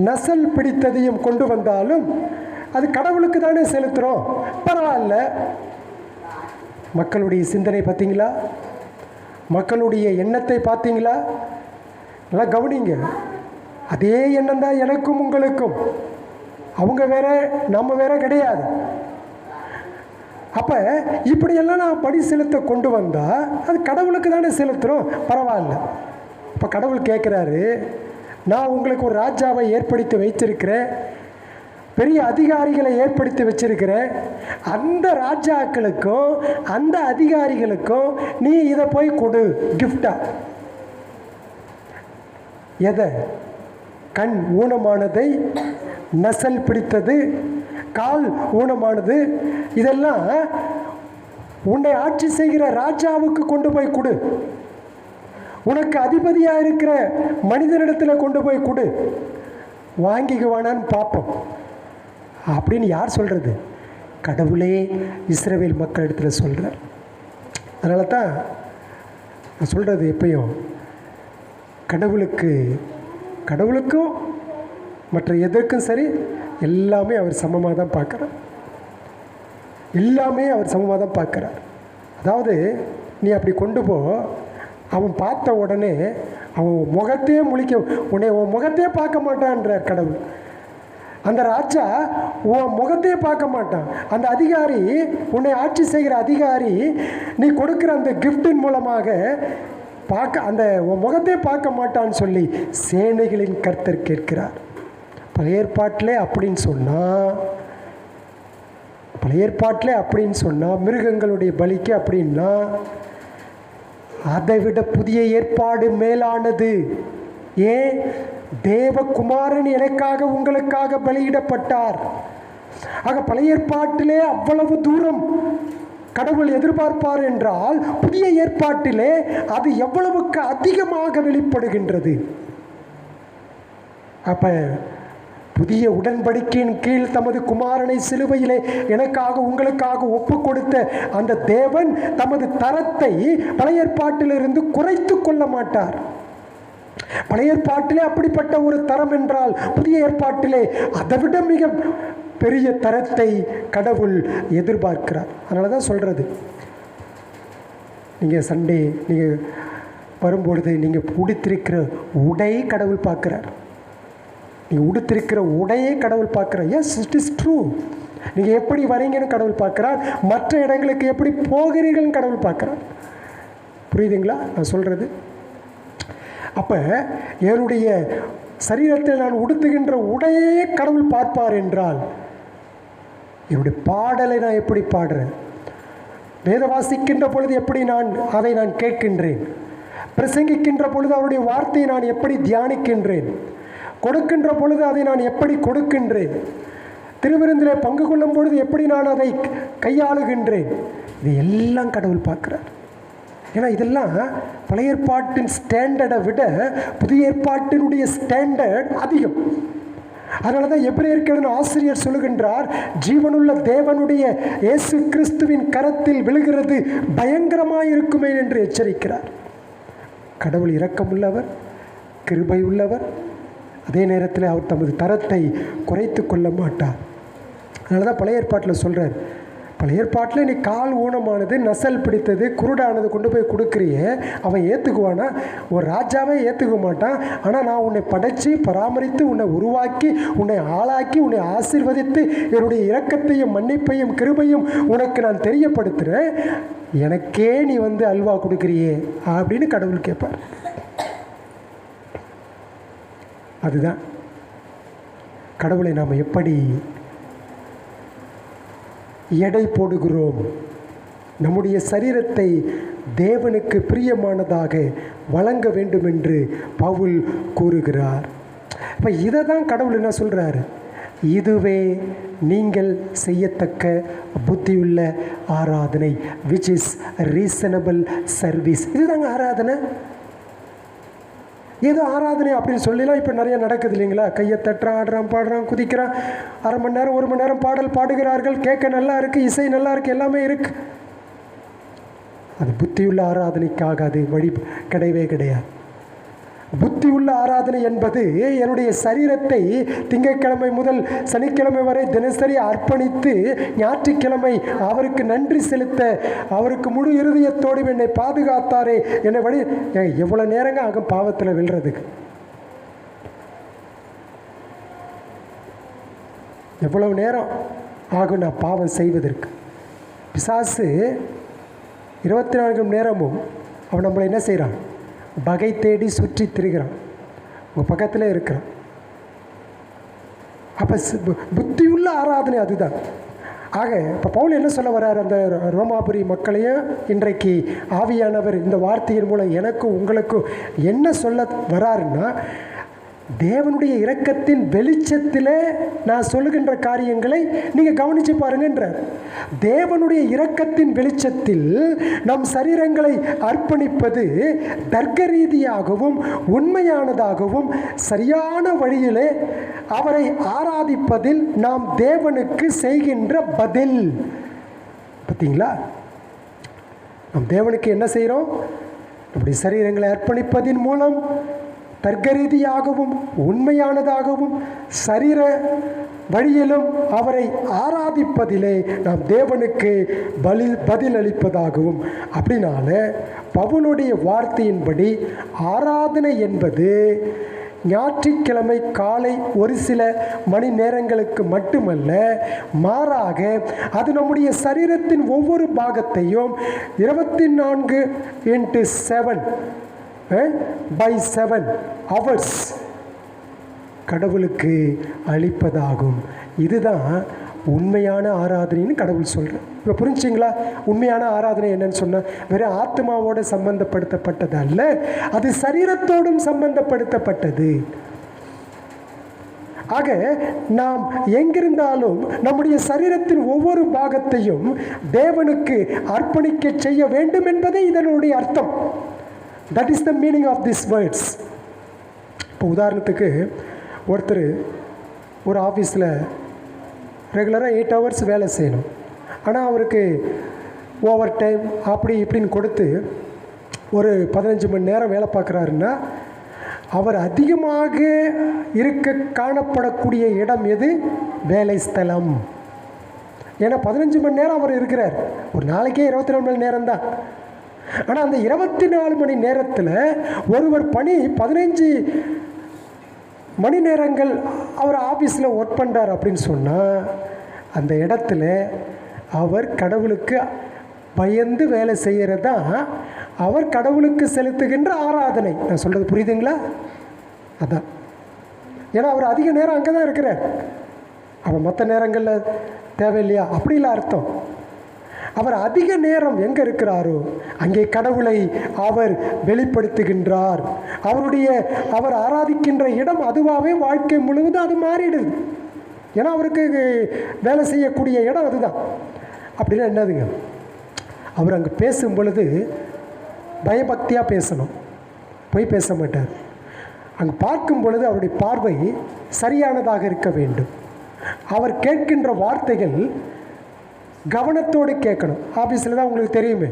நசல் பிடித்ததையும் கொண்டு வந்தாலும் அது கடவுளுக்கு தானே செலுத்துகிறோம், பரவாயில்ல. மக்களுடைய சிந்தனை பார்த்தீங்களா? மக்களுடைய எண்ணத்தை பார்த்தீங்களா? நல்லா கவனிங்க. அதே எண்ணம் தான் எனக்கும் உங்களுக்கும். அவங்க வேற நம்ம வேற கிடையாது. அப்போ இப்படியெல்லாம் நான் பலி செலுத்த கொண்டு வந்தால் அது கடவுளுக்கு தானே செலுத்துகிறோம், பரவாயில்ல. இப்போ கடவுள் கேட்குறாரு, நான் உங்களுக்கு ஒரு ராஜாவை ஏற்படுத்தி வைத்திருக்கிறேன், பெரிய அதிகாரிகளை ஏற்படுத்தி வச்சிருக்கிறேன், அந்த ராஜாக்களுக்கும் அந்த அதிகாரிகளுக்கும் நீ இதை போய் கொடு கிஃப்டா. எதை? கண் ஊனமானதை, நசல் பிடித்தது, கால் ஊனமானது, இதெல்லாம் உன்னை ஆட்சி செய்கிற ராஜாவுக்கு கொண்டு போய் கொடு, உனக்கு அதிபதியாக இருக்கிற மனிதனிடத்தில் கொண்டு போய் கொடு, வாங்கிக்குவானான்னு பார்ப்போம் அப்படின்னு யார் சொல்கிறது? கடவுளே இஸ்ரவேல் மக்களிடத்தில் சொல்கிறார். அதனால தான் நான் சொல்கிறது, எப்பயும் கடவுளுக்கும் மற்ற எதற்கும் சரி எல்லாமே அவர் சமமாக தான் பார்க்குறார். எல்லாமே அவர் சமமாக தான் பார்க்குறார். அதாவது நீ அப்படி கொண்டு போ, அவன் பார்த்த உடனே அவன் முகத்தையே உன்னை உன் முகத்தையே பார்க்க மாட்டான்றார் கடவுள். அந்த ராஜா உன் முகத்தையே பார்க்க மாட்டான். அந்த அதிகாரி, உன்னை ஆட்சி செய்கிற அதிகாரி, நீ கொடுக்குற அந்த கிஃப்டின் மூலமாக அந்த முகத்தையே பார்க்க மாட்டான்னு சொல்லி சேனைகளின் கர்த்தர் கேட்கிறார். பழைய ஏற்பாட்டிலே அப்படின்னு சொன்னால் மிருகங்களுடைய பலிக்கு அப்படின்னா அதை விட புதிய ஏற்பாடு மேலானது. ஏன்? தேவகுமாரன் எனக்காக உங்களுக்காக பலியிடப்பட்டார். ஆக பழைய ஏற்பாட்டிலே அவ்வளவு தூரம் கடவுள் எதிர்பார்ப்பார் என்றால் புதிய ஏற்பாட்டிலே அது எவ்வளவுக்கு அதிகமாக வெளிப்படுகின்றது. அப்ப புதிய உடன்படிக்கையின் கீழ் தமது குமாரனை சிலுவையிலே எனக்காக உங்களுக்காக ஒப்பு கொடுத்த அந்த தேவன் தமது தரத்தை பழைய ஏற்பாட்டிலிருந்து குறைத்து கொள்ள மாட்டார். பழைய ஏற்பாட்டிலே அப்படிப்பட்ட ஒரு தரம் என்றால் புதிய ஏற்பாட்டிலே அதைவிட மிக பெரிய தரத்தை கடவுள் எதிர்பார்க்கிறார். அதனால தான் சொல்கிறது, நீங்கள் சண்டே நீங்கள் வரும்பொழுது நீங்கள் உடுத்திருக்கிற உடை கடவுள் பார்க்குறார். நீங்கள் உடுத்திருக்கிற உடையே கடவுள் பார்க்குறார். Yes, it is true. நீங்கள் எப்படி வரீங்கன்னு கடவுள் பார்க்குறார். மற்ற இடங்களுக்கு எப்படி போகிறீர்கள்னு கடவுள் பார்க்குறார். புரியுதுங்களா நான் சொல்கிறது? அப்போ என்னுடைய சரீரத்தில் நான் உடுத்துகின்ற உடையே கடவுள் பார்ப்பார் என்றால், என்னுடைய பாடலை நான் எப்படி பாடுறேன், வேத வாசிக்கின்ற பொழுது எப்படி அதை நான் கேட்கின்றேன், பிரசங்கிக்கின்ற பொழுது அவருடைய வார்த்தையை நான் எப்படி தியானிக்கின்றேன், கொடுக்கின்ற பொழுது அதை நான் எப்படி கொடுக்கின்றேன், திருவிருந்திலே பங்கு கொள்ளும் பொழுது எப்படி நான் அதை கையாளுகின்றேன், இது எல்லாம் கடவுள் பார்க்குறார். ஏன்னா இதெல்லாம் பழைய ஏற்பாட்டின் ஸ்டாண்டர்டை விட புதிய ஏற்பாட்டினுடைய ஸ்டாண்டர்ட் அதிகம். அதனால தான் எபிரேயர்களின் ஆசிரியர் சொல்லுகின்றார், ஜீவனுள்ள தேவனுடைய இயேசு கிறிஸ்துவின் கரத்தில் விழுகிறது பயங்கரமாக இருக்குமே என்று எச்சரிக்கிறார். கடவுள் இரக்கமுள்ளவர், கிருபை உள்ளவர், அதே நேரத்தில் அவர் தமது தரத்தை குறைத்து கொள்ள மாட்டார். அதனால தான் பழைய ஏற்பாட்டில் சொல்கிறார், பழைய ஏற்பாட்டில் நீ கால் ஊனமானது, நசல் பிடித்தது, குருடானது கொண்டு போய் கொடுக்குறியே, அவன் ஏற்றுக்குவானா? ஒரு ராஜாவே ஏற்றுக்க மாட்டான். ஆனால் நான் உன்னை படைத்து பராமரித்து உன்னை உருவாக்கி உன்னை ஆளாக்கி உன்னை ஆசீர்வதித்து என்னுடைய இரக்கத்தையும் மன்னிப்பையும் கிருபையும் உனக்கு நான் தெரியப்படுத்துகிறேன், எனக்கே நீ அல்வா கொடுக்குறியே அப்படின்னு கடவுள் கேட்பார். அதுதான் கடவுளை நாம் எப்படி எடை போடுகிறோம். நம்முடைய சரீரத்தை தேவனுக்கு பிரியமானதாக வழங்க வேண்டும் என்று பவுல் கூறுகிறார். இப்போ இதை தான் கடவுள் என்ன சொல்கிறாரு, இதுவே நீங்கள் செய்யத்தக்க புத்தியுள்ள ஆராதனை, விச் இஸ் ரீசனபிள் சர்வீஸ். இதுதாங்க ஆராதனை. ஏதோ ஆராதனை அப்படின்னு சொல்லலாம் இப்போ நிறைய நடக்குது இல்லைங்களா? கையை தட்டுறான், ஆடுறான், பாடுறான், குதிக்கிறான், அரை மணி நேரம் 1 மணி நேரம் பாடல் பாடுகிறார்கள், கேட்க நல்லா இருக்குது, இசை நல்லா இருக்குது, எல்லாமே இருக்குது. அது புத்தியுள்ள ஆராதனைக்காக அது வழி கிடையவே கிடையாது. புத்தியுள்ள ஆராதனை என்பது என்னுடைய சரீரத்தை திங்கட்கிழமை முதல் சனிக்கிழமை வரை தினசரி அர்ப்பணித்து ஞாயிற்றுக்கிழமை அவருக்கு நன்றி செலுத்த, அவருக்கு முழு இருதயத்தோடு என்னை பாதுகாத்தாரே, என்னை வழி எவ்வளோ நேரங்க ஆகும் பாவத்தில் விழுறதுக்கு? எவ்வளவு நேரம் ஆகும் நான் பாவம் செய்வதற்கு? பிசாசு 24 மணி நேரமும் அவன் நம்மளை என்ன செய்கிறான்? பகை தேடி சுற்றி திரிகிறான், உங்கள் பக்கத்தில் இருக்கிறான். அப்போ புத்தியுள்ள ஆராதனை அதுதான். ஆக இப்போ பவுல் என்ன சொல்ல வர்றார்? அந்த ரோமாபுரி மக்களையும் இன்றைக்கு ஆவியானவர் இந்த வார்த்தையின் மூலம் எனக்கும் உங்களுக்கும் என்ன சொல்ல வராருன்னா, தேவனுடைய இரக்கத்தின் வெளிச்சத்தில் நான் சொல்லுகின்ற காரியங்களை நீங்கள் கவனித்து பாருங்கன்றார். தேவனுடைய இரக்கத்தின் வெளிச்சத்தில் நம் சரீரங்களை அர்ப்பணிப்பது தர்க்க ரீதியாகவும் உண்மையானதாகவும் சரியான வழியிலே அவரை ஆராதிப்பதில் நாம் தேவனுக்கு செய்கின்ற பதில். பார்த்தீங்களா? நம் தேவனுக்கு என்ன செய்கிறோம்? நம்முடைய சரீரங்களை அர்ப்பணிப்பதின் மூலம் தர்க்க ரீதியாகவும் உண்மையானதாகவும் சரீர வழியிலும் அவரை ஆராதிப்பதிலே நாம் தேவனுக்கு பதிலளிப்பதாகவும். அப்படினால பவுலுடைய வார்த்தையின்படி ஆராதனை என்பது ஞாயிற்றுக்கிழமை காலை ஒரு சில மணி நேரங்களுக்கு மட்டுமல்ல, மாறாக அது நம்முடைய சரீரத்தின் ஒவ்வொரு பாகத்தையும் 24x7 by 7 hours கடவுளுக்கு அளிப்பதாகும். இதுதான் உண்மையான ஆராதனைன்னு கடவுள் சொல்கிறார். இப்போ புரிஞ்சிங்களா? உண்மையான ஆராதனை என்னன்னு சொன்னால் வெறும் ஆத்மாவோடு சம்பந்தப்படுத்தப்பட்டது அல்ல, அது சரீரத்தோடும் சம்பந்தப்படுத்தப்பட்டது. ஆக நாம் எங்கிருந்தாலும் நம்முடைய சரீரத்தின் ஒவ்வொரு பாகத்தையும் தேவனுக்கு அர்ப்பணிக்க செய்ய வேண்டும் என்பதே இதனுடைய அர்த்தம். That is the meaning of this words. இப்போ உதாரணத்துக்கு ஒருத்தர் ஒரு ஆஃபீஸில் ரெகுலராக 8 hours வேலை செய்யணும். ஆனால் அவருக்கு ஓவர் டைம் அப்படி இப்படின்னு கொடுத்து ஒரு 15 மணி நேரம் வேலை பார்க்குறாருன்னா, அவர் அதிகமாக இருக்க காணப்படக்கூடிய இடம் எது? வேலை ஸ்தலம். ஏன்னா 15 மணி நேரம் அவர் இருக்கிறார். ஒரு நாளைக்கே 24 மணி நேரம் தான். ஆனால் அந்த 24 மணி நேரத்தில் ஒருவர் 15 மணி நேரங்கள் அவர் ஆஃபீஸில் ஒர்க் பண்ணுறார் அப்படின்னு சொன்னால் அந்த இடத்துல அவர் கடவுளுக்கு பயந்து வேலை செய்கிறது தான் அவர் கடவுளுக்கு செலுத்துகின்ற ஆராதனை. நான் சொல்கிறது புரியுதுங்களா? அதான். ஏன்னா அவர் அதிக நேரம் அங்கே தான் இருக்கிறார். அவர் மற்ற நேரங்களில் தேவையில்லையா? அப்படிலாம் அர்த்தம். அவர் அதிக நேரம் எங்கே இருக்கிறாரோ அங்கே கடவுளை அவர் வெளிப்படுத்துகின்றார். அவர் ஆராதிக்கின்ற இடம் அதுவாகவே வாழ்க்கை முழுவதும் அது மாறிடுது. ஏன்னா அவருக்கு வேலை செய்யக்கூடிய இடம் அதுதான். அப்படின்னா என்னதுங்க, அவர் அங்கே பேசும் பொழுது பயபக்தியாக பேசணும், போய் பேச மாட்டார். அங்கே பார்க்கும் பொழுது அவருடைய பார்வை சரியானதாக இருக்க வேண்டும். அவர் கேட்கின்ற வார்த்தைகள் கவனத்தோடு கேட்கணும். ஆஃபீஸில் தான் உங்களுக்கு தெரியுமே,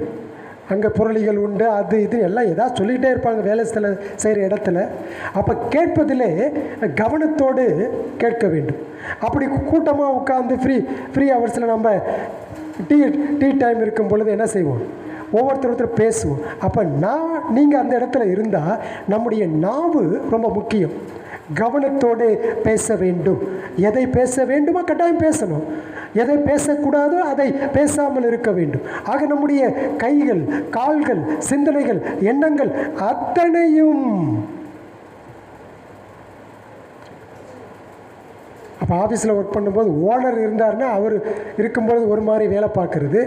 அங்கே புரளிகள் உண்டு, அது இது எல்லாம் ஏதாவது சொல்லிகிட்டே இருப்பாங்க வேலை செய்கிற இடத்துல. அப்போ கேட்பதிலே கவனத்தோடு கேட்க வேண்டும். அப்படி கூட்டமாக உட்காந்து ஃப்ரீ ஹவர்ஸில் நம்ம டீ டைம் இருக்கும் பொழுது என்ன செய்வோம், ஒவ்வொருத்தர் பேசுவோம். அப்போ நீங்கள் அந்த இடத்துல இருந்தால் நம்முடைய நாவு ரொம்ப முக்கியம். கவனத்தோடு பேச வேண்டும். எதை பேச வேண்டுமோ கட்டாயம் பேசணும், எதை பேசக்கூடாதோ அதை பேசாமல் இருக்க வேண்டும். ஆக நம்முடைய கைகள், கால்கள், சிந்தனைகள், எண்ணங்கள் அத்தனையும். அப்போ ஆஃபீஸில் ஒர்க் பண்ணும்போது ஓனர் இருந்தார்னா அவர் இருக்கும்பொழுது ஒரு மாதிரி வேலை பார்க்குறது,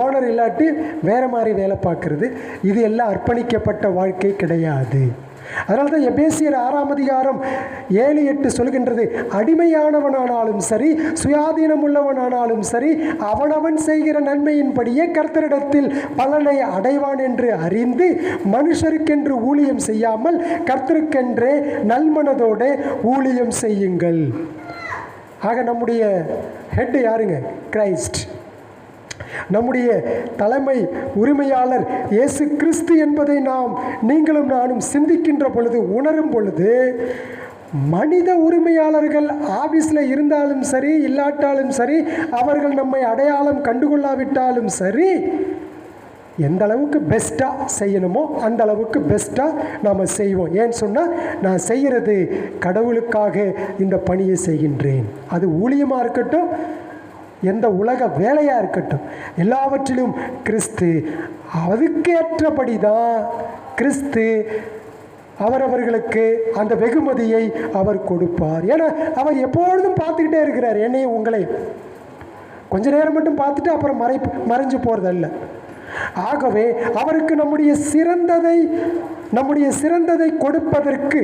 ஓனர் இல்லாட்டி வேறு மாதிரி வேலை பார்க்குறது, இது எல்லாம் அர்ப்பணிக்கப்பட்ட வாழ்க்கை கிடையாது. அதனால தான் எபேசியர் 6ஆம் அதிகாரம் 7-8 சொல்கின்றது, அடிமையானவனானாலும் சரி சுயாதீனம் உள்ளவனானாலும் சரி அவனவன் செய்கிற நன்மையின்படியே கர்த்தரிடத்தில் பலனை அடைவான் என்று அறிந்து மனுஷருக்கென்று ஊழியம் செய்யாமல் கர்த்தருக்கென்றே நல்மனதோடு ஊழியம் செய்யுங்கள். ஆக நம்முடைய ஹெட் யாருங்க? கிரைஸ்ட். நம்முடைய தலைமை உரிமையாளர் இயேசு கிறிஸ்து என்பதை நீங்களும் நானும் சிந்திக்கின்ற பொழுது, உணரும் பொழுது, மனித உரிமையாளர்கள் ஆபீஸில் இருந்தாலும் சரி இல்லாட்டாலும் சரி, அவர்கள் நம்மை அடையாளம் கண்டுகொள்ளாவிட்டாலும் சரி, எந்த அளவுக்கு பெஸ்ட்டாக செய்யணுமோ அந்த அளவுக்கு பெஸ்ட்டாக நாம் செய்வோம். ஏன்னு சொன்னால், நான் செய்கிறது கடவுளுக்காக இந்த பணியை செய்கின்றேன். அது ஊழியமாக இருக்கட்டும், எந்த உலக வேலையாக இருக்கட்டும், எல்லாவற்றிலும் கிறிஸ்து அதுக்கேற்றபடி தான் கிறிஸ்து அவரவர்களுக்கு அந்த வெகுமதியை அவர் கொடுப்பார். ஏன்னா அவர் எப்பொழுதும் பார்த்துக்கிட்டே இருக்கிறார், என்னையும் உங்களையும். கொஞ்ச நேரம் மட்டும் பார்த்துட்டு அப்புறம் மறைஞ்சு போகிறதல்ல. ஆகவே அவருக்கு நம்முடைய சிறந்ததை கொடுப்பதற்கு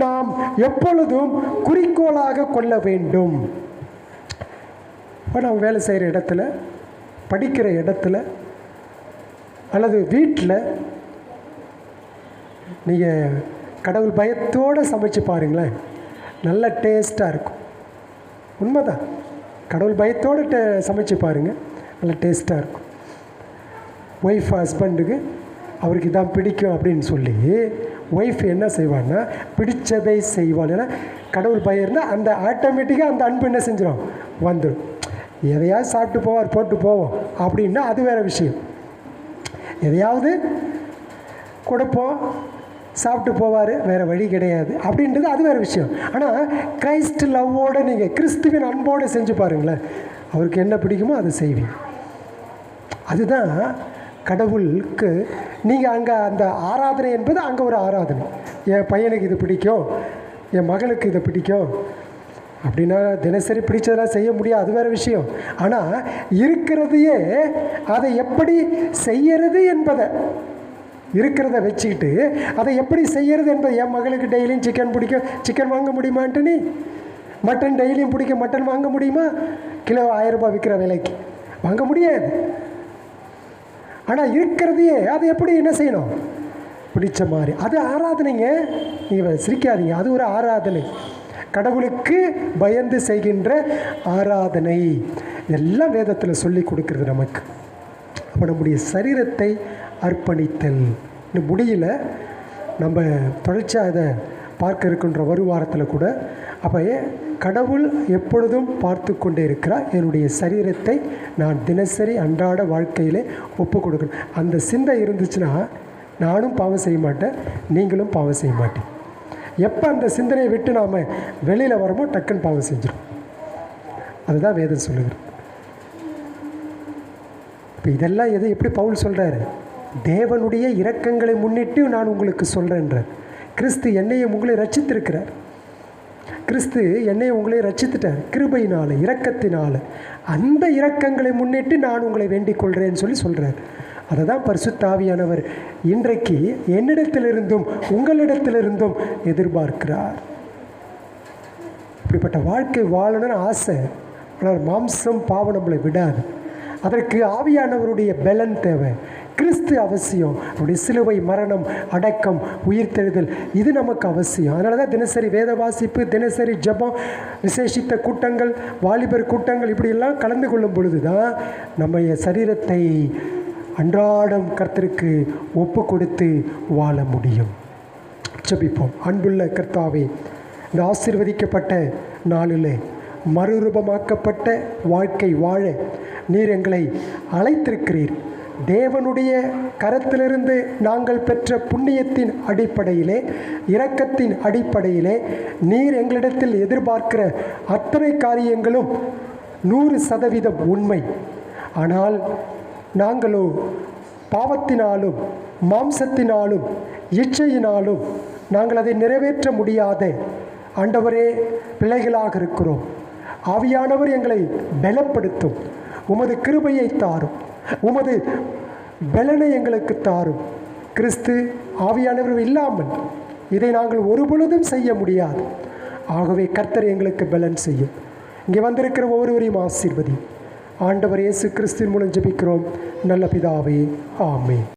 நாம் எப்பொழுதும் குறிக்கோளாக கொள்ள வேண்டும். இப்போ நம்ம வேலை செய்கிற இடத்துல, படிக்கிற இடத்துல, அல்லது வீட்டில் நீங்கள் கடவுள் பயத்தோடு சமைச்சு பாருங்களேன், நல்ல டேஸ்ட்டாக இருக்கும். உண்மைதான், கடவுள் பயத்தோடு சமைச்சு பாருங்கள், நல்ல டேஸ்ட்டாக இருக்கும். ஒய்ஃப் ஹஸ்பண்டுக்கு அவருக்கு இதான் பிடிக்கும் அப்படின்னு சொல்லி ஒய்ஃப் என்ன செய்வான்னா பிடிச்சதை செய்வாள். ஏன்னா கடவுள் பயம் இருந்தால் அந்த ஆட்டோமேட்டிக்காக அந்த அன்பு என்ன செஞ்சிடும், வந்துடும். எதையாவது சாப்பிட்டு போவார், போட்டு போவோம் அப்படின்னா அது வேறு விஷயம். எதையாவது கொடுப்போம், சாப்பிட்டு போவார், வேறு வழி கிடையாது அப்படின்றது அது வேறு விஷயம். ஆனால் கிரைஸ்ட் லவ்வோடு நீங்கள் கிறிஸ்துவின் அன்போடு செஞ்சு பாருங்களேன், அவருக்கு என்ன பிடிக்குமோ அதை செய்வீங்க. அதுதான் கடவுளுக்கு நீங்கள் அங்கே அந்த ஆராதனை என்பது அங்கே ஒரு ஆராதனை. என் பையனுக்கு இது பிடிக்கும், என் மகளுக்கு இதை பிடிக்கும் அப்படின்னா தினசரி பிடிச்சதெல்லாம் செய்ய முடியாது, அது வேறு விஷயம். ஆனால் இருக்கிறதையே அதை எப்படி செய்யறது என்பதை, இருக்கிறத வச்சுக்கிட்டு அதை எப்படி செய்யறது என்பது. என் மகளுக்கு டெய்லியும் சிக்கன் பிடிக்கும், சிக்கன் வாங்க முடியுமான்ட்டு நீ மட்டன் டெய்லியும் பிடிக்கும், மட்டன் வாங்க முடியுமா? கிலோ 1000 ரூபாய் விற்கிற விலைக்கு வாங்க முடியாது. ஆனால் இருக்கிறதையே அதை எப்படி என்ன செய்யணும், பிடிச்ச மாதிரி. அது ஆராதனைங்க, நீங்கள் சிரிக்காதீங்க, அது ஒரு ஆராதனை, கடவுளுக்கு பயந்து செய்கின்ற ஆராதனை. எல்லாம் வேதத்தில் சொல்லி கொடுக்குறது நமக்கு. அப்போ நம்முடைய சரீரத்தை அர்ப்பணித்தல் இன்னும் முடியல. நம்ம தொடர்ச்சியாக அதை பார்க்க இருக்கின்ற ஒரு வாரத்தில் கூட அப்போ கடவுள் எப்பொழுதும் பார்த்து கொண்டே இருக்கிறார். என்னுடைய சரீரத்தை நான் தினசரி அன்றாட வாழ்க்கையிலே ஒப்பு கொடுக்கணும். அந்த சிந்தை இருந்துச்சுன்னா நானும் பாவம் செய்ய மாட்டேன், நீங்களும் பாவம் செய்ய மாட்டேன். எப்போ அந்த சிந்தனையை விட்டு நாம் வெளியில் வரமோ டக்குன்னு பாவம் செஞ்சிடும். அதுதான் வேதம் சொல்லுகிறது. இப்போ இதெல்லாம் எப்படி பவுல் சொல்கிறாரு? தேவனுடைய இரக்கங்களை முன்னிட்டு நான் உங்களுக்கு சொல்கிறேன்றார். கிறிஸ்து என்னையும் உங்களை ரட்சித்திருக்கிறார். கிறிஸ்து என்னை உங்களை ரட்சித்துட்டார் கிருபையினால், இரக்கத்தினால். அந்த இரக்கங்களை முன்னிட்டு நான் உங்களை வேண்டிக் கொள்கிறேன்னு சொல்கிறார். அதை தான் பரிசுத்த ஆவியானவர் இன்றைக்கு என்னிடத்திலிருந்தும் உங்களிடத்திலிருந்தும் எதிர்பார்க்கிறார். இப்படிப்பட்ட வாழ்க்கை வாழணும்னு ஆசை. ஆனால் மாம்சம் பாவம் நம்மளை விடாது. அதற்கு ஆவியானவருடைய பலன் தேவை. கிறிஸ்து அவசியம். அவருடைய சிலுவை மரணம், அடக்கம், உயிர்த்தெழுதல் இது நமக்கு அவசியம். அதனால தான் தினசரி வேத வாசிப்பு, தினசரி ஜெபம், விசேஷித்த கூட்டங்கள், வாலிபர் கூட்டங்கள் இப்படியெல்லாம் கலந்து கொள்ளும் பொழுது தான் நம்ம சரீரத்தை அன்றாடம் கர்த்தருக்கு ஒப்பு கொடுத்து வாழ முடியும். ஜெபிப்போம். அன்புள்ள கர்த்தாவே, இந்த ஆசீர்வதிக்கப்பட்ட நாளில் மறுரூபமாக்கப்பட்ட வாழ்க்கை வாழ நீர் எங்களை அழைத்திருக்கிறீர். தேவனுடைய கரத்திலிருந்து நாங்கள் பெற்ற புண்ணியத்தின் அடிப்படையிலே, இரக்கத்தின் அடிப்படையிலே நீர் எங்களிடத்தில் எதிர்பார்க்கிற அத்தனை காரியங்களும் 100% உண்மை. ஆனால் நாங்களோ பாவத்தினாலும் மாம்சத்தினாலும் இச்சையினாலும் நாங்கள் அதை நிறைவேற்ற முடியாத ஆண்டவரே பிள்ளைகளாக இருக்கிறோம். ஆவியானவர் எங்களை பலப்படுத்தும். உமது கிருபையை தாரும், உமது பலனை எங்களுக்கு தாரும். கிறிஸ்து ஆவியானவர் இல்லாமல் இதை நாங்கள் ஒருபொழுதும் செய்ய முடியாது. ஆகவே கர்த்தர் எங்களுக்கு பலன் செய்யும். இங்கே வந்திருக்கிற ஒவ்வொருவரையும் ஆசீர்வதி. ஆண்டவர் இயேசு கிறிஸ்துவின் மூலம் ஜெபிக்கிறோம் நல்ல பிதாவே, ஆமென்.